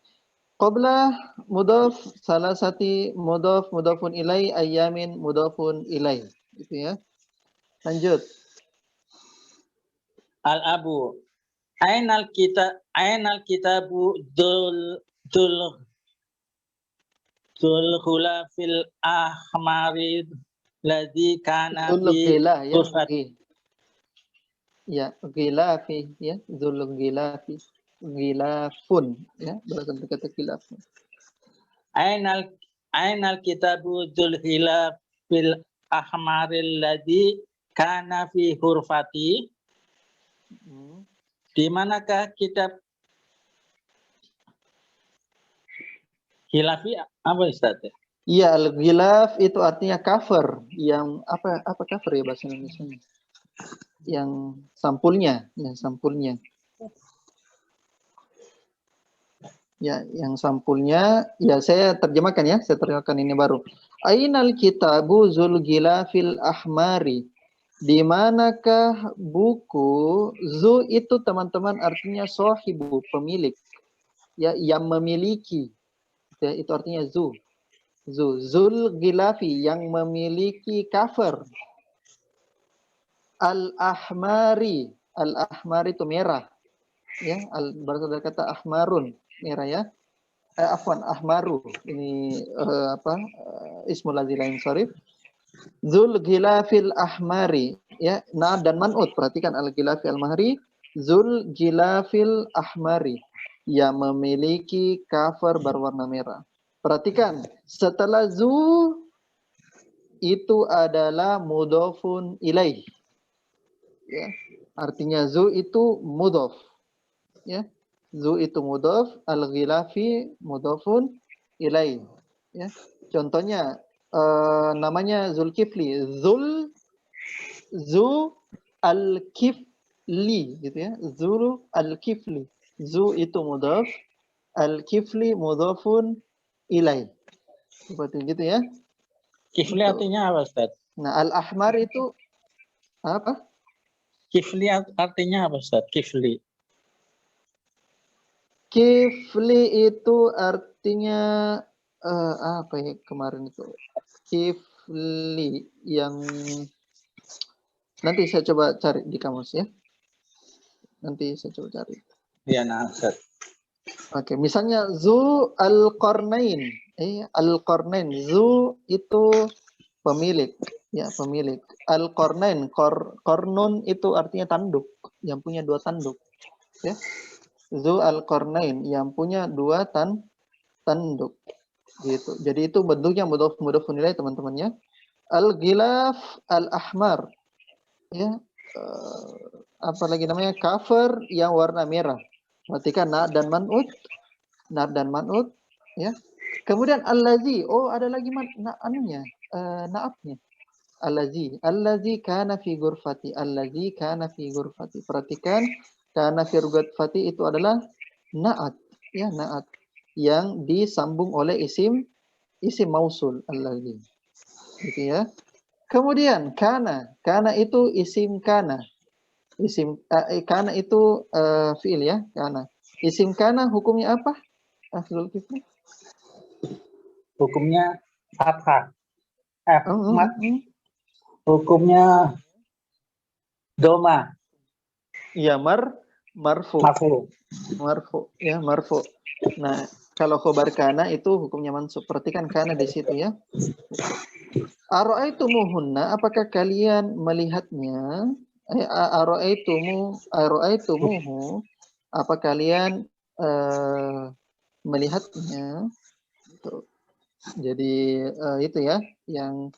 Qabla mudhaf salasati mudhafun ilai, ayyamin mudhafun ilai. Gitu ya. Lanjut. Al-abu. Ainal kitabu dul khulafil ahmari ladzi kana fi ghurfati. Ya, gilafi ya, dzul gilafi. Gilafun ya, balasan kata gilafun. Ainal kitabu dzul khilafil ahmaril ladzi kana fi ghurfati. Di manakah kitab Khilafi apa Ustaz? Iya, al-ghilaf itu artinya cover, yang apa cover ya bahasa Indonesia? Yang sampulnya. Ya, yang sampulnya, ya saya terjemahkan ya, saya terjemahkan ini baru. Ainal kitabu zul gilafil ahmari. Di manakah buku? Zu itu teman-teman artinya sohibu, pemilik. Ya, yang memiliki. Ya, itu artinya zu. Zul gilafi, yang memiliki cover. Al-ahmari. Al-ahmari itu merah. Ya, berasal dari kata ahmarun, merah ya. Afwan, ahmaru. Ini ismul ladzi la yansarif. Zul gilafil ahmari, ya, na dan man'ut. Perhatikan al-gilafi al-mahri. Zul gilafil ahmari, yang memiliki cover berwarna merah. Perhatikan, setelah zu itu adalah mudhofun ilaih. Ya, artinya zu itu mudhof. Ya, zu itu mudhof, al-ghilafi mudhofun ilaih. Ya, contohnya namanya Zulkifli, zu al-kifli, gitu ya, zu al-kifli. Zu itu mudhof, al-kifli mudhofun ilaih. Seperti gitu ya. Kifli artinya apa, Ustaz? Nah, al-ahmar itu apa? Kifli artinya apa, Ustaz? Kifli. Kifli itu artinya apa ya kemarin itu? Kifli yang nanti saya coba cari di kamus ya. Nanti saya coba cari. Ya, nah, Ustaz. Oke, misalnya zu al-qarnain. Al-qarnain, zu itu pemilik, ya, pemilik. Al-qarnain, qarnun itu artinya tanduk, yang punya dua tanduk, ya. Zu al-qarnain, yang punya dua tanduk, gitu. Jadi itu bentuknya mudhof nilai teman-teman ya. Al-ghilaf al-ahmar, ya. Apa lagi namanya? Cover yang warna merah. Perhatikan na dan man'ut, ya. Kemudian allazi, oh ada lagi anunya, naatnya. Allazi kana fi ghurfati, allazi kana fi ghurfati. Perhatikan, kana fi ghurfati itu adalah naat, ya, naat yang disambung oleh isim mausul allazi. Gitu ya. Kemudian kana itu isim kana. Kana itu fiil ya, kana. Isim kana hukumnya apa? Zulkifli? Hukumnya fathah. Hukumnya doma. Iya, marfu. Ya, marfu. Nah, kalau khobar kana itu hukumnya mansub. Perhatikan kana di situ ya. Ara'aitumuhunna, apakah kalian melihatnya? Ara'aitumuhu, apa kalian melihatnya? Jadi itu ya yang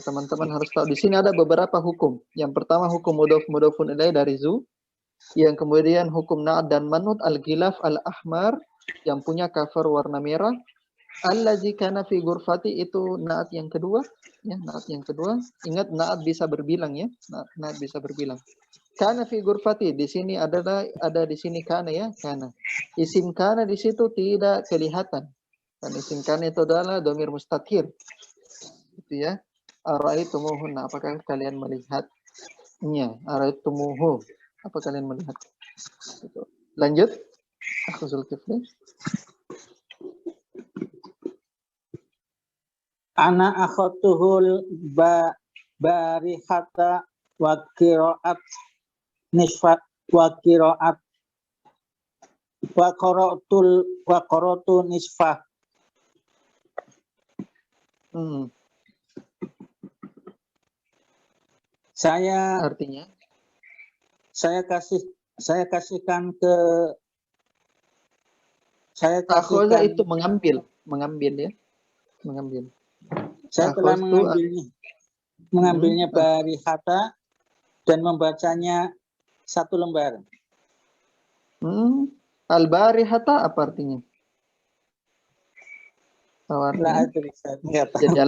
teman-teman harus tahu. Di sini ada beberapa hukum. Yang pertama hukum mudhofun ilaih dari zu. Yang kemudian hukum na'at dan manut al-ghilaf al-ahmar yang punya cover warna merah. Allazi kana fi ghurfati itu na'at yang kedua, ya, na'at yang kedua. Ingat na'at bisa berbilang ya. Na'at bisa berbilang. Kana fi ghurfati, di sini ada di sini kana ya, kana. Isim kana di situ tidak kelihatan. Dan isim kana itu adalah dhamir mustatir. Gitu ya. Ara'aitumuhunna, apakah kalian melihatnya? Ara'aitumuhu, apa kalian melihat? Gitu. Lanjut. Aku Zulkifli. Ana akhatuhul barihata wa qiraat nisfat wa qiraat wa qaratu nisfah. Saya Artinya saya kasihkan akhoza itu mengambil ya, mengambil. Saya telah mengambilnya barihata dan membacanya satu lembar. Al-barihata apa artinya? Jadi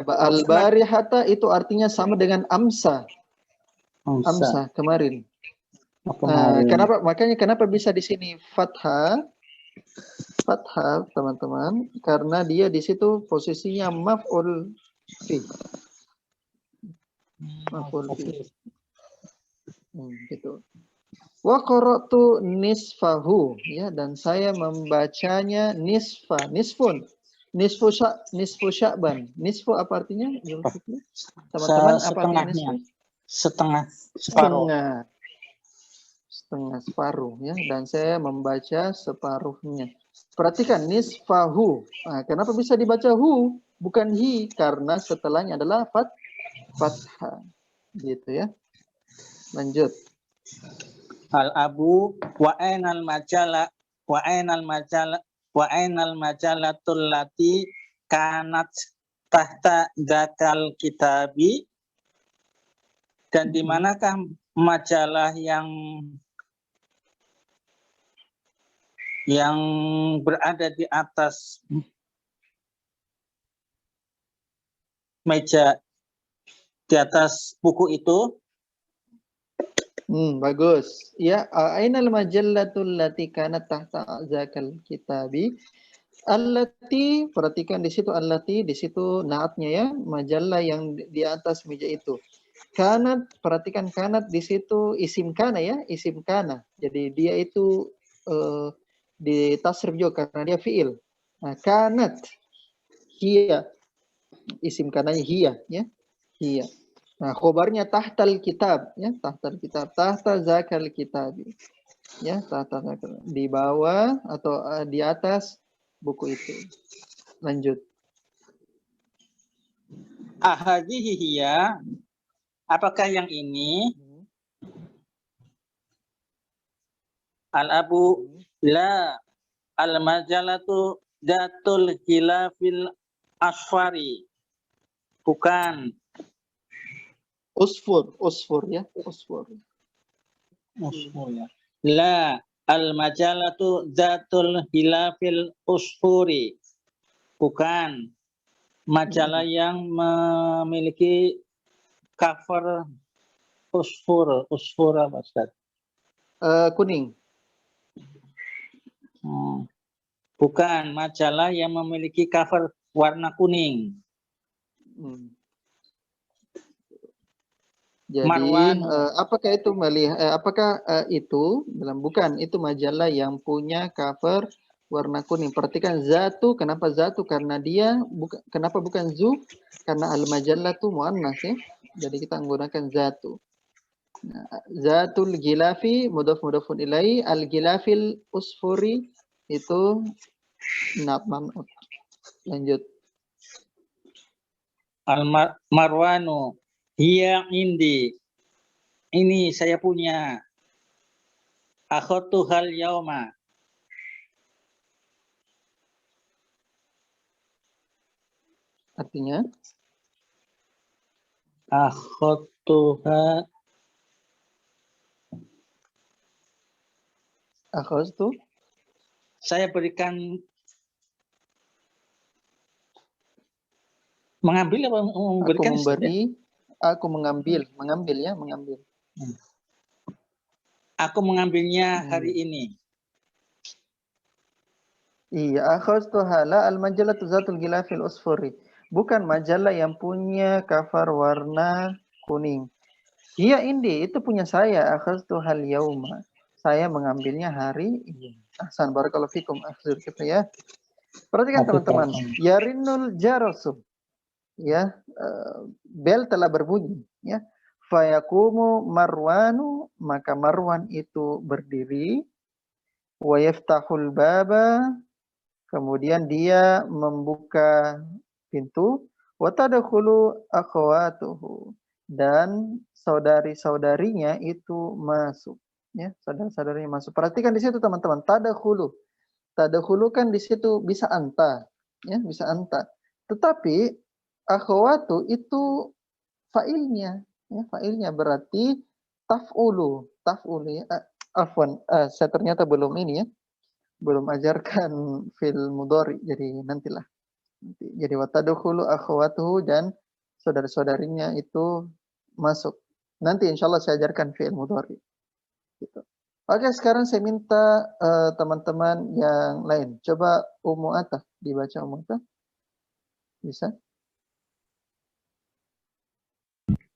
al-barihata itu artinya sama dengan amsa. Amsa kemarin. Aku mau. Kenapa bisa di sini fathah? Fathah, teman-teman, karena dia di situ posisinya maf'ul fi. Maf'ul fi. Gitu. Wa qara'tu nisfahu, ya, dan saya membacanya nisfun. Nisfu Sya'ban. Nisfu apa artinya? Teman-teman, apa artinya nisfu? Setengah, separuh. Setengah separuh, ya, dan saya membaca separuhnya. Perhatikan nisfahu. Nah, kenapa bisa dibaca hu bukan hi? Karena setelahnya adalah fathah. Gitu ya. Lanjut. Al-abu wa ainal majalatul lati kanat tahta dzakal kitabi, dan di manakah majalah yang berada di atas meja, di atas buku itu? Bagus. Ya, ainal majallatul lati kanat tahta zakal kitabi. Allati, perhatikan di situ allati, di situ naatnya ya, majalah yang di atas meja itu. Kanat, perhatikan kanat di situ isim kana ya, isim kana. Jadi dia itu di tasrif juga karena dia fiil. Nah, kanat hiya, isim kananya hiya ya, hiya. Nah, khobarnya tahtal kitab ya, tahtal kitab, tahta zakal kitab ya, tahta zakal, di bawah atau di atas buku itu. Lanjut. Ahadhihi hiya, apakah yang ini? Al-abu la, al-majalatu datul hilafil asfari, bukan. Usfur ya, usfur. Ya. La, al-majalatu datul hilafil usfuri, bukan. Majalah yang memiliki cover usfur apa, Ustaz? Kuning. Bukan, majalah yang memiliki cover warna kuning. Jadi apakah itu itu bukan, itu majalah yang punya cover warna kuning. Perhatikan zatu, kenapa zatu? Karena dia kenapa bukan zu? Karena al-majallah itu muannas ya. Jadi kita menggunakan zatu. Nah, zatul gilafi mudhafun ilaihi, al-gilafil usfuri itu na'at man'ut. Lanjut. Al-marwanu hiya indi, ini saya punya. Akhadtu hal yauma, Artinya akhadtuha, akhadtu, saya berikan, mengambil apa memberikan? Aku mengambil ya, mengambil. Aku mengambilnya hari ini. Iya, akhadtu hala al-majalatu zatul gilafil usfuri. Bukan majalah yang punya cover warna kuning. Iya, indi, itu punya saya. Akhadtu hal yauma. Saya mengambilnya hari ini. Ahsan, barakallahu fikum. Akhir kita ya. Perhatikan teman-teman. Yarinul jarasu. Ya, bel telah berbunyi. Ya. Fayakumu marwanu, maka Marwan itu berdiri. Wa yaftahul baba, kemudian dia membuka pintu. Wa tadkhulu akhawatuhu, dan saudari-saudarinya itu masuk. Ya, saudara-saudarinya masuk. Perhatikan di situ teman-teman, tadkhulu. Tadkhulu kan di situ bisa anta, ya, bisa anta. Tetapi akhawatu itu fa'ilnya, ya, fa'ilnya berarti taf'ulu, ya. Afwan, saya ternyata belum ini ya. Belum ajarkan fil mudhari, jadi nantilah. Jadi watadkhulu akhawatuhu, dan saudara-saudarinya itu masuk. Nanti insyaallah saya ajarkan fi'il mudhari. Gitu. Oke, sekarang saya minta teman-teman yang lain. Coba Ummu Atah, dibaca Ummu Atah. Bisa?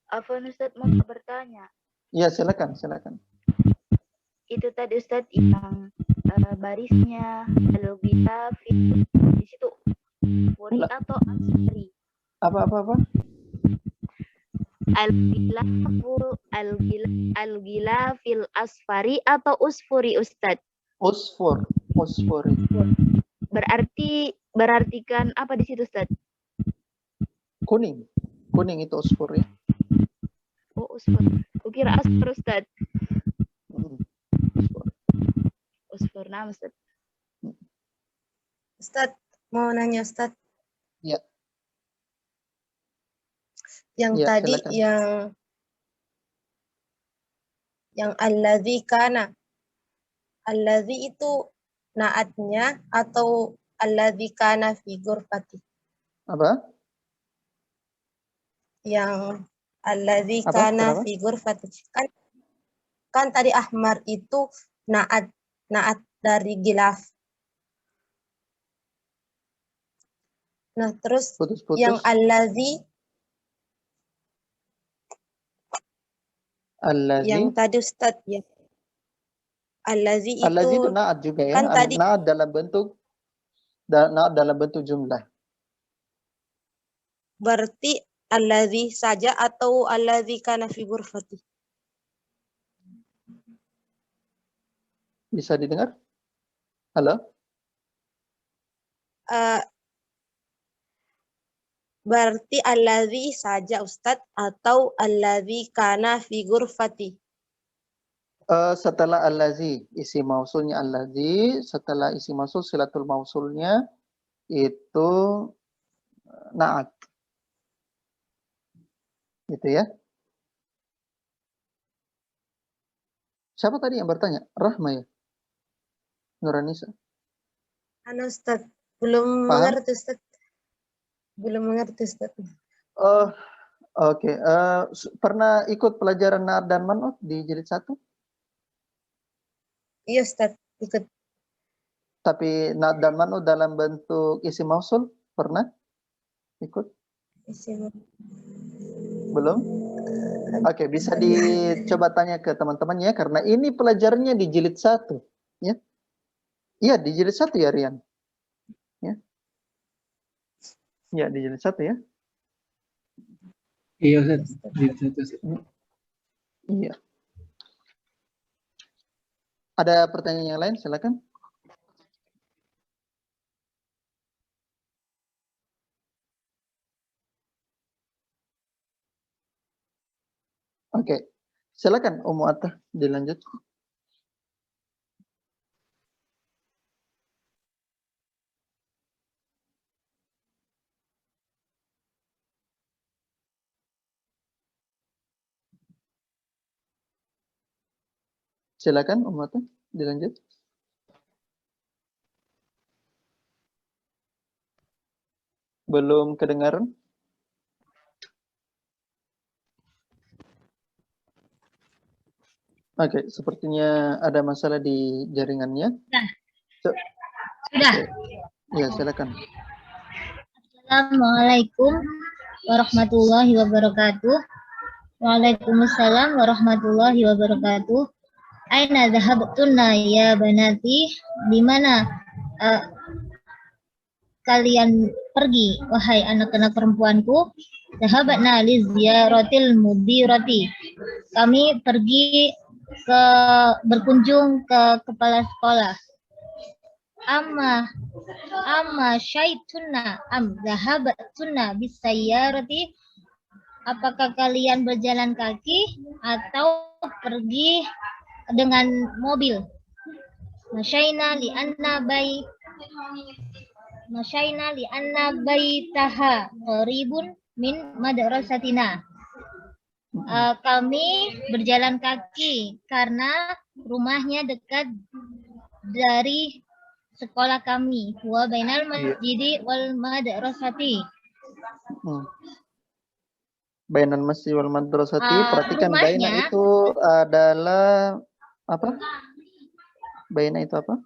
Apa Ustadz mau bertanya? Iya, silakan, silakan. Itu tadi Ustadz yang barisnya al-ghilaf di situ furi atau asfari? Apa? Al-ghilafil asfari atau usfuri Ustadz? Usfuri. Berartikan apa di situ Ustadz? Kuning itu usfur ya. Oh, usfur. Kukira asfar Ustadz. Usfur. Usfur nama Ustadz. Ustadz, mau nanya Ustadz. Ya. Yang Ya, tadi silakan. yang alladzi kana. Alladzi itu naatnya atau alladzi kana fi ghurfati? Apa? Yang alladzi Apa? kana Kenapa? fi ghurfati. Kan tadi ahmar itu naat dari gilaf. Nah, terus Putus-putus. yang alladzi yang tadi Ustadz ya. Alladzi itu itu naat juga ya. kan tadi Naat dalam bentuk jumlah. berarti alladzi saja atau alladzi kana fi ghurfati? Bisa didengar? Halo? Berarti alladzi saja Ustadz atau alladzi kana fi ghurfati? Setelah allazi, isi mausulnya allazi, setelah isi mausul silatul mausulnya itu naat. Gitu ya. Siapa tadi yang bertanya? Rahma ya? Nuranisa. Anu Ustadz, belum Paham? mengerti Ustadz. Belum mengerti Ustadz. Oh, oke. Pernah ikut pelajaran naat dan man'ut di jilid 1? Iya Ustadz, ikut. Tapi naat dan man'ut dalam bentuk isi mausul pernah ikut? Belum? Oke, bisa dicoba tanya ke teman-temannya karena ini pelajarannya di jilid 1, ya. Iya, di jilid 1 ya, Rian. Ya. Ya, di jilid 1 ya. Iya Ustaz. Iya. Ada pertanyaan yang lain? Silakan. Oke. Silakan Ummu Atah dilanjut. Silakan Ummu Atah dilanjut. Belum kedengaran? Oke, sepertinya ada masalah di jaringannya. Sudah. Ya, silakan. Assalamualaikum warahmatullahi wabarakatuh. Waalaikumsalam warahmatullahi wabarakatuh. Aina dhahabtunna ya banati? Di mana kalian pergi, wahai anak-anak perempuanku? Dhahabna li ziyaratil mudirati. Kami pergi berkunjung ke kepala sekolah. Amma syaituna am dhahabatuna bisayyarati. Apakah kalian berjalan kaki atau pergi dengan mobil? Masyaina li anna baitaha qaribun min madrasatina. Kami berjalan kaki karena rumahnya dekat dari sekolah kami. Wa bainal masjidi wal madrasati. Bainal masjid wal madrasati. Perhatikan baina itu adalah Apa? Baina itu apa?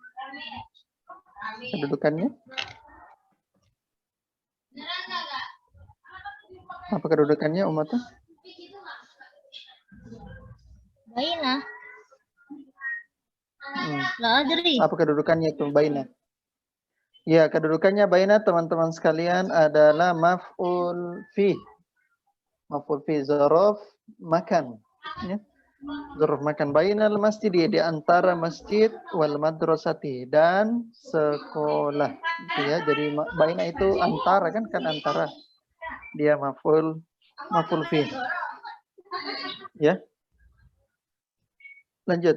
Kedudukannya? Apa kedudukannya umatnya? Baina. Hmm. La adri. Apa kedudukannya itu baina? Ya, kedudukannya baina teman-teman sekalian adalah maf'ul fi. Maf'ul fi zaraf makan. Ya. Zaraf makan bainal masjid di antara masjid wal madrasati dan sekolah. Gitu ya. Jadi baina itu antara kan antara. Dia maf'ul fi. Ya. Lanjut.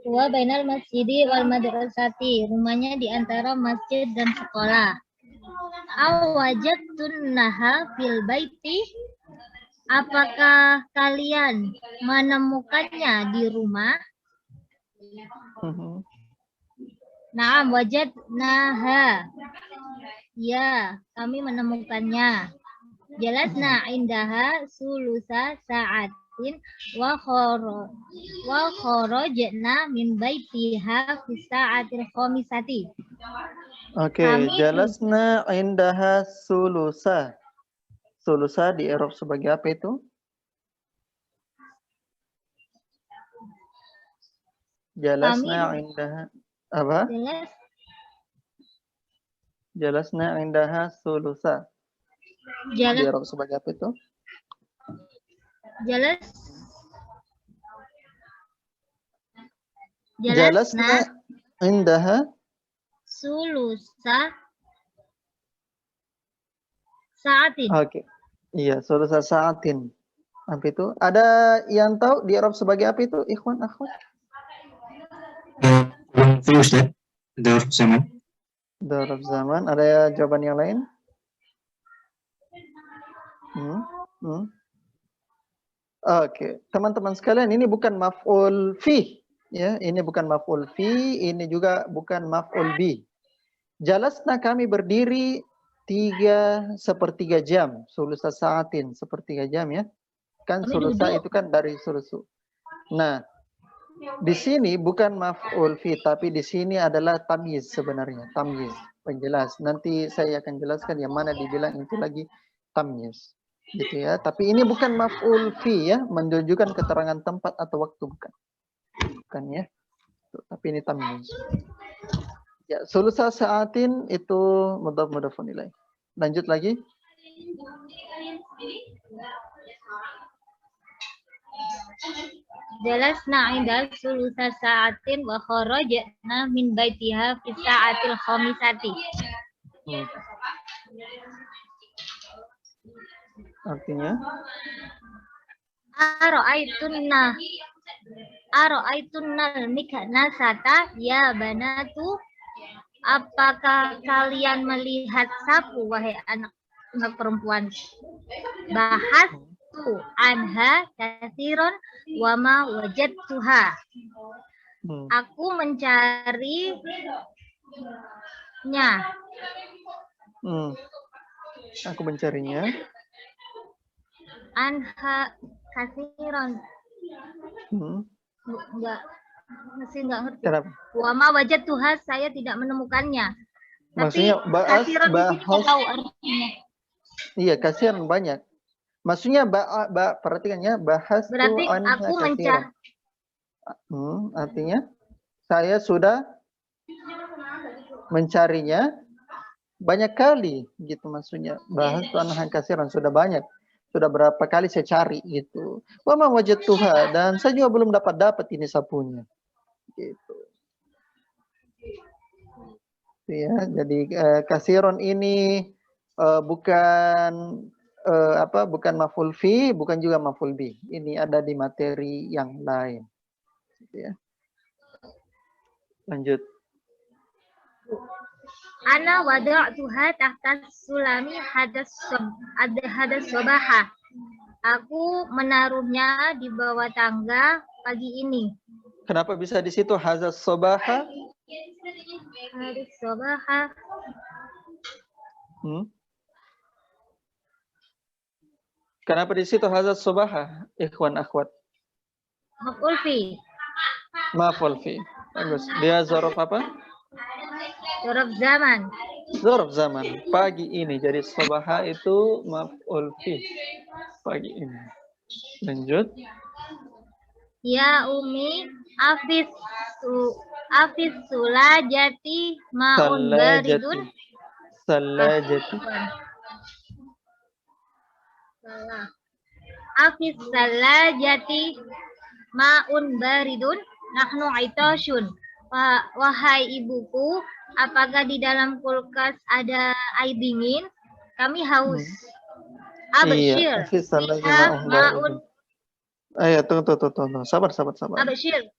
Wa bainal masjidi wal madrasati. Rumahnya di antara masjid dan sekolah. Aw wajadtunnaha fil baiti. Apakah kalian menemukannya di rumah? Naam wajadnaha. Ya, kami menemukannya. Jalasna indaha sulusa sa'atin wa kharajna min baitiha fi sa'atil khamisati. Oke, jalasna indaha sulusa. Sulusa di Arab sebagai apa itu? Jalasna indaha apa? Jalasna indaha sulusa. Di Arab sebagai apa itu? Jalasna indaha sulusa sa'atin. Oke. Iya, sulusa sa'atin. Apa itu? Ada yang tahu di Arab sebagai apa itu? Ikhwan, akhwat? Ustaz. Darf zaman. Darf zaman. Ada jawaban yang lain? Oke, teman-teman sekalian, ini bukan maf'ul fi, ya. Ini bukan maf'ul fi, ini juga bukan maf'ul bi. Jalasna kami berdiri 3/3 jam, sulusa sa'atin, sepertiga jam ya. Kan sulusa itu kan dari sulusu. Nah, di sini bukan maf'ul fi, tapi di sini adalah tamyiz sebenarnya, tamyiz, penjelas. Nanti saya akan jelaskan yang mana dibilang itu lagi tamyiz. Gitu ya, tapi ini bukan maf'ul fi ya, menunjukkan keterangan tempat atau waktu, bukan ya. Tapi ini tamyiz. Ya, sulusa sa'atin itu mudhaf ilaih. Lanjut lagi. Jalasna inda sulusa sa'atin wa kharajna min baitiha fi sa'atil khamisati. Artinya? Aro'aitunnal miknasata ya banatu. Apakah kalian melihat sapu wahai anak perempuan? Bahastu anha katsiran wa ma wajadtuha. Aku mencarinya. Aku mencarinya. Anha katsiran. Masih enggak ngerti. Kenapa? Wa ma wajadtuha, saya tidak menemukannya. Maksudnya bahas tahu artinya. Iya, kasiran banyak. Maksudnya perhatikannya bahas berarti aku mencari. Artinya saya sudah mencarinya banyak kali gitu, maksudnya bahas tuan kasiran sudah banyak. Sudah berapa kali saya cari gitu. Wa ma wajadtuha, dan saya juga belum dapat ini sapunya. Gitu. Ya, jadi kasiron ini bukan bukan maf'ul fi, bukan juga maf'ul bi. Ini ada di materi yang lain. Ya. Lanjut. Ana wada'tuha tahta sulami hadas sobaha. Aku menaruhnya di bawah tangga pagi ini. Kenapa bisa di situ hadas sobaha? Hadas sobaha. Kenapa di situ hazat subaha, ikhwan akhwat? Maf'ul fi. Maf'ul fi. Bagus. Dia zarf apa? Zarf zaman. Zarf zaman. Pagi ini. Jadi subaha itu maf'ul fi. Pagi ini. Lanjut. Ya umi afis sulajati ma'un baridun. Salajati. Salah. Afis salajati ma'un baridun. Nahnu aitoshun. Wahai ibuku, apakah di dalam kulkas ada air dingin? Kami haus. Abshir. Afis salajati Fiha ma'un ma'un. baridun. Ayo, tunggu. Sabar. Abshir.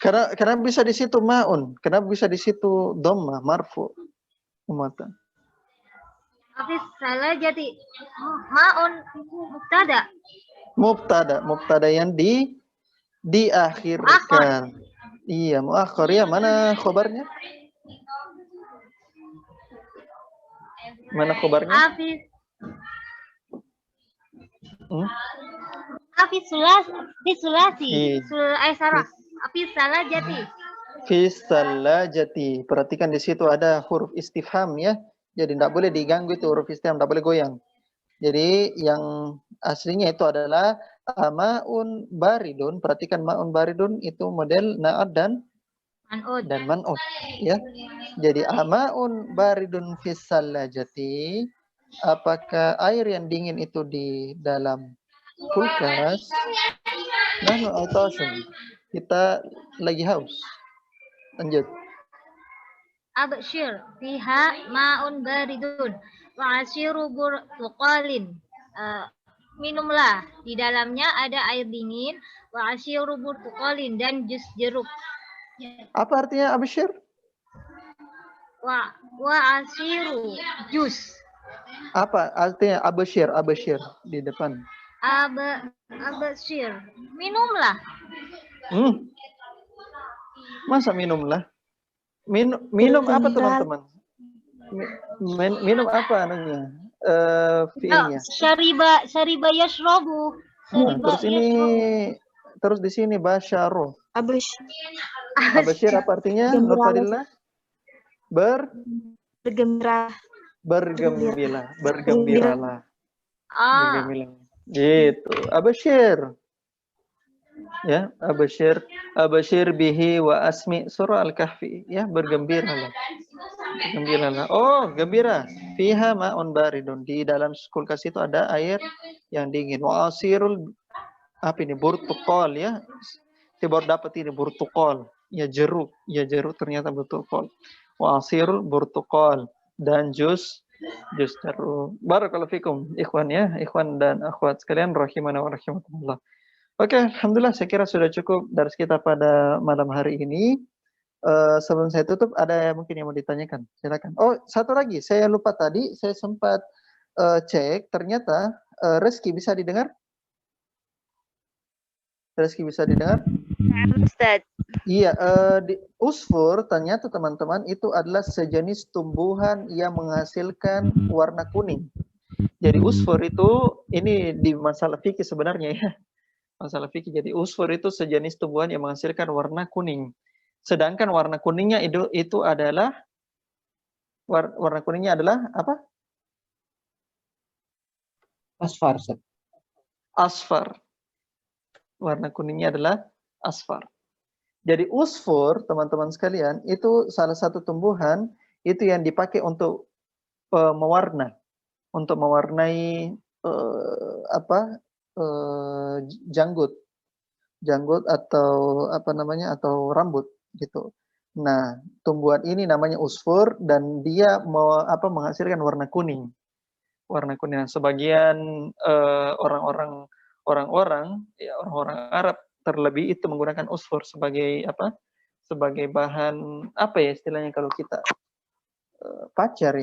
Karena bisa di situ ma'un. Kenapa bisa di situ dhamma marfu? Umatan. Afis salajati ma'un mubtada. Mubtada yang diakhirkan. Iya, muakhir ya. Mana khobarnya? Mana khobarnya? Afis sulasi. Afis salajati. Fisalajati. Perhatikan di situ ada huruf istifham ya. Jadi tidak boleh diganggu itu huruf istifham, tidak boleh goyang. Jadi yang aslinya itu adalah ma'un baridun. Perhatikan ma'un baridun itu model na'ad dan man'ud ya. Jadi ma'un baridun fisalajati. Apakah air yang dingin itu di dalam kulkas? Nahnu aitoshun. Kita lagi haus. Lanjut. Abshir fiha ma'un baridun wa ashiru burtuqalin. Minumlah, di dalamnya ada air dingin, wa ashiru burtuqalin, dan jus jeruk. Apa artinya abshir? Wa ashiru jus. Apa artinya abshir di depan? Abshir, minumlah. Masa minumlah? Minum apa teman-teman? Minum apa anunya? Fiilnya. Syariba yashrabu. Terus di sini basyaru. Abshir apa artinya? Nurfadillah? Bergembiralah. Bergembiralah. Gitu. Abshir. Ya, abshir bihi wa asmi surah Al-Kahfi, ya, bergembiralah. Oh, gembira. Fiha ma'un baridun. Di dalam kulkas itu ada air yang dingin. Wa asirul burtukol ya. Saya baru dapat ini burtukol. Ya jeruk ternyata burtukol. Wa asirul burtukol dan jus jeruk. Barakallahu fikum ikhwan ya, ikhwan dan akhwat sekalian rahimana wa rahimakumullah. Oke, alhamdulillah saya kira sudah cukup dari kita pada malam hari ini. Sebelum saya tutup, ada mungkin yang mau ditanyakan? Silakan. Oh, satu lagi, saya lupa tadi, saya sempat cek, ternyata Reski bisa didengar? Reski bisa didengar? Ustaz. Iya, usfur ternyata teman-teman itu adalah sejenis tumbuhan yang menghasilkan warna kuning. Jadi usfur itu, ini di masalah fikih sebenarnya ya. Masalah fikih. Jadi usfur itu sejenis tumbuhan yang menghasilkan warna kuning. Sedangkan warna kuningnya itu adalah warna kuningnya adalah apa? Asfar. Asfar. Warna kuningnya adalah asfar. Jadi usfur, teman-teman sekalian, itu salah satu tumbuhan itu yang dipakai untuk mewarnai janggut atau atau rambut gitu. Nah, tumbuhan ini namanya usfur dan dia menghasilkan warna kuning. Sebagian orang-orang Arab terlebih itu menggunakan usfur sebagai bahan istilahnya kalau kita pacar.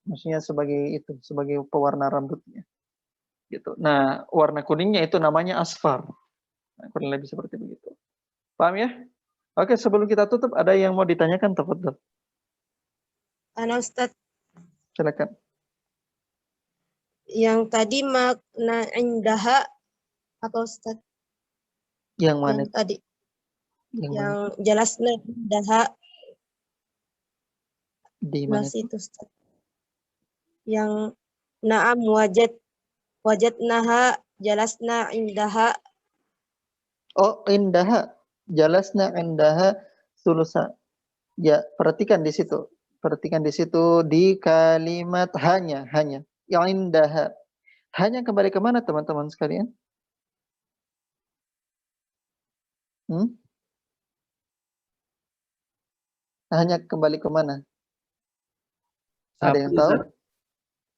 Maksudnya sebagai pewarna rambutnya. Gitu. Nah, warna kuningnya itu namanya asfar. Nah, kurang lebih seperti begitu. Paham ya? Oke, sebelum kita tutup, ada yang mau ditanyakan? Tafadhol. Ustaz, Silakan. Yang tadi makna indaha apa Ustaz? Yang mana? Yang tadi Yang mana? yang jelasnya indaha Di mana? masih itu Ustaz. Yang na'am wajadnaha jalasna indaha. Oh, indaha. Jalasna indaha sulusa. Ya, perhatikan di situ. Perhatikan di situ di kalimat hanya. Yang indaha. Hanya kembali ke mana teman-teman sekalian? Hanya kembali ke mana? Ada yang tahu?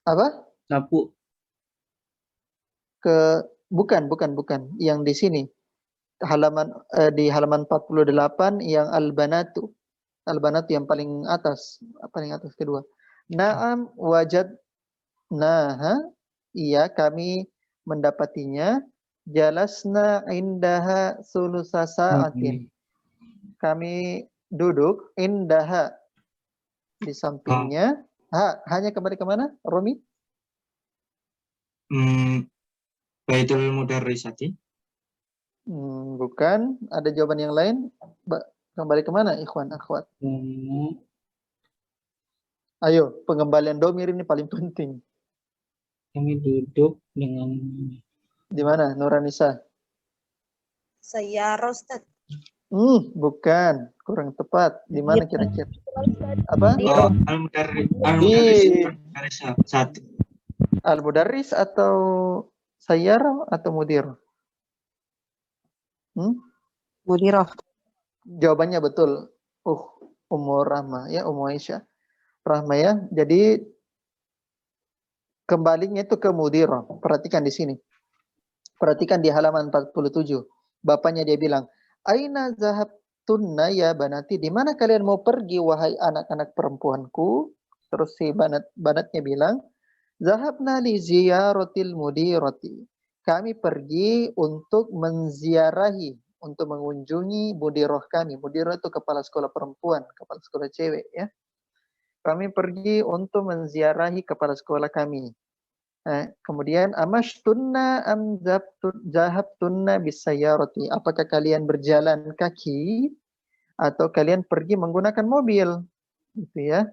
Apa? Sapu. Bukan. Yang di sini. Di halaman 48 yang al-banatu. Al-banatu yang paling atas kedua. Na'am wajadnaha. Iya, kami mendapatinya. Jalasna indaha sulusa sa'atin. Kami duduk indaha di sampingnya. Hanya kembali ke mana, Romi? Baitul Mudarrisati. Bukan. Ada jawaban yang lain? Kembali ke mana, ikhwan, akhwat? Ayo, pengembalian domir ini paling penting. Kami duduk dengan Di mana, Nuranisa? Sayyara Ustaz. Bukan. Kurang tepat. Di mana kira-kira? Apa? Oh, Al-Mudarrisati. Al-Mudarris atau Sayyara atau Mudir? Mudirah. Jawabannya betul. Ummu Rahma ya, Ummu Aisyah. Rahma ya. Jadi kembalinya itu ke Mudirah. Perhatikan di sini. Perhatikan di halaman 47. Bapaknya dia bilang, "Aina zahabtunna ya banati?" Di mana kalian mau pergi wahai anak-anak perempuanku? Terus si banatnya bilang, "Zahabna li ziyaratil mudirati." Kami pergi untuk menziarahi, untuk mengunjungi mudirah kami. Mudirah itu kepala sekolah perempuan, kepala sekolah cewek ya. Kami pergi untuk menziarahi kepala sekolah kami. Kemudian amashtunna am zahabtunna bisayyarati. Apakah kalian berjalan kaki atau kalian pergi menggunakan mobil? Gitu ya.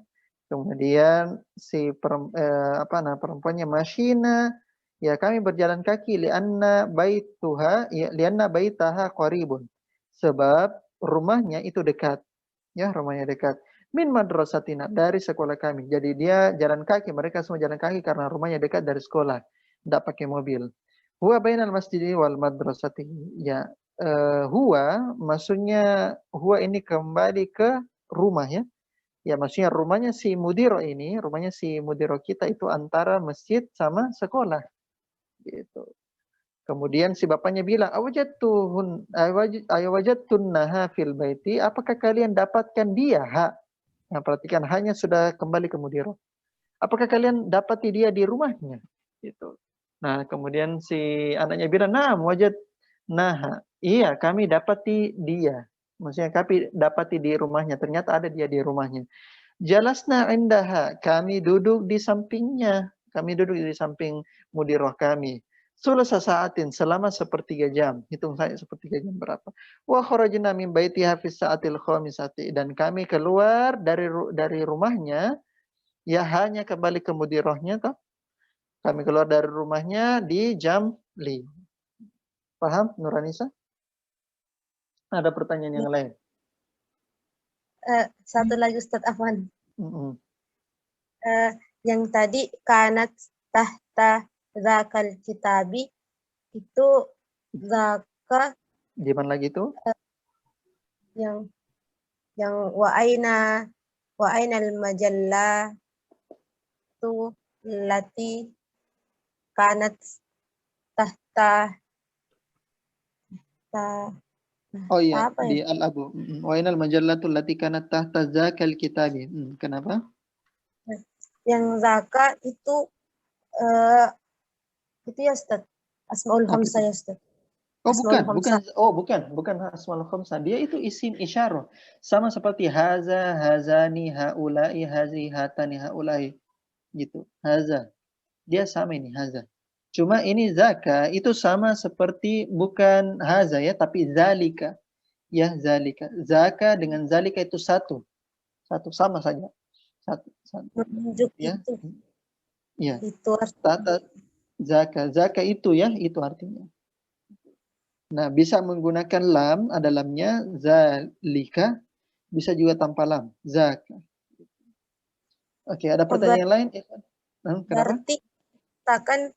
Kemudian si perempuannya Mashina, ya kami berjalan kaki lianna baitaha qaribun. Sebab rumahnya itu dekat. Ya, rumahnya dekat. Min madrasatina, dari sekolah kami. Jadi dia jalan kaki, mereka semua jalan kaki karena rumahnya dekat dari sekolah. Tidak pakai mobil. Huwa bainal masjidi wal madrasati. Ya, huwa maksudnya huwa ini kembali ke rumah ya. Ya, maksudnya rumahnya si mudiro kita itu antara masjid sama sekolah. Gitu. Kemudian si bapaknya bilang, awajadtunnaha fil baiti, apakah kalian dapatkan dia? Nah, perhatikan, hanya sudah kembali ke mudiro. Apakah kalian dapati dia di rumahnya? Gitu. Nah, kemudian si anaknya bilang, "Nah, wajadnaha." Iya, kami dapati dia. Maksudnya kami dapati di rumahnya. Ternyata ada dia di rumahnya. Jalasna indaha. Kami duduk di sampingnya. Kami duduk di samping mudirah kami. Sulasa saatin, selama sepertiga jam. Hitung saya sepertiga jam berapa. Wa kharajna min baitiha fi sa'atil khamisati. Dan kami keluar dari rumahnya, ya hanya kembali ke mudirahnya toh. Kami keluar dari rumahnya di jam 5. Paham, Nuranisa? Ada pertanyaan yang lain? Satu lagi Ustaz Afwan. Mm-mm. Yang tadi kanat tahta zakal kitabi itu zaka Di mana lagi itu? yang wa aina al majalla tu lati kanat tahta Oh iya, apa di ya? Al-Abu. Wa inal majallatul lati kanat tahta zakal kitabi. Kenapa? Yang zaka itu ya Ustaz. Asmaul Apa Khamsah itu? ya Ustaz. Oh Asmaul bukan. Khamsah. Bukan asmaul khamsah. Dia itu isim isyarah. Sama seperti haza, hazani, haulai, hazi, hatani, haulai. Gitu. Haza. dia sama ini haza. Cuma ini zaka itu sama seperti bukan haza ya, tapi zalika. Ya, zalika. Zaka dengan zalika itu satu. Satu sama saja. Satu. Menunjuk Ya. itu. Ya. Itu Tata zaka. Zaka itu ya, itu artinya. Nah, bisa menggunakan lam, ada lamnya zalika, bisa juga tanpa lam, zaka. Oke, ada pertanyaan lain? Kenapa? berarti katakan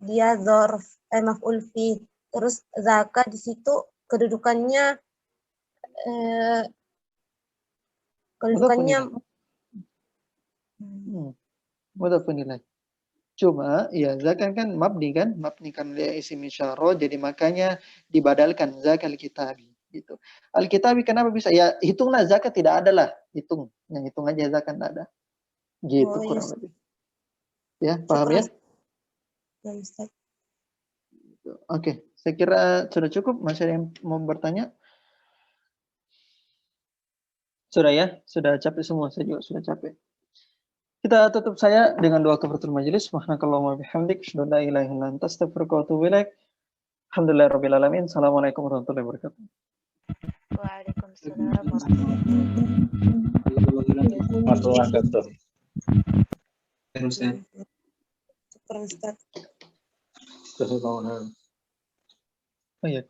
dia dzarf maf'ul fi, terus zaka di situ kedudukannya Mudah penilai. Cuma ya zakat kan mabni kan dia isim isyarah, jadi makanya dibadalkan zakal kitabi gitu. Al kitabi kenapa bisa? Ya hitunglah zakat tidak ada lah, hitung. Yang hitung aja zakat tidak ada. Gitu kurang lebih. Ya, paham ya? Oke, saya kira sudah cukup. Masih ada yang mau bertanya? Sudah ya, sudah capek semua. Saya juga sudah capek. Kita tutup saya dengan doa kafaratul majelis. Subhanakallahumma bihamdik, asyhadu an la ilaha illa anta, astaghfiruka wa atubu ilaik. Alhamdulillahirabbil alamin. Assalamualaikum warahmatullahi wabarakatuh. Waalaikumsalam warahmatullahi Wabarakatuh. Terus ya. Ustaz. Terus mau Oh iya.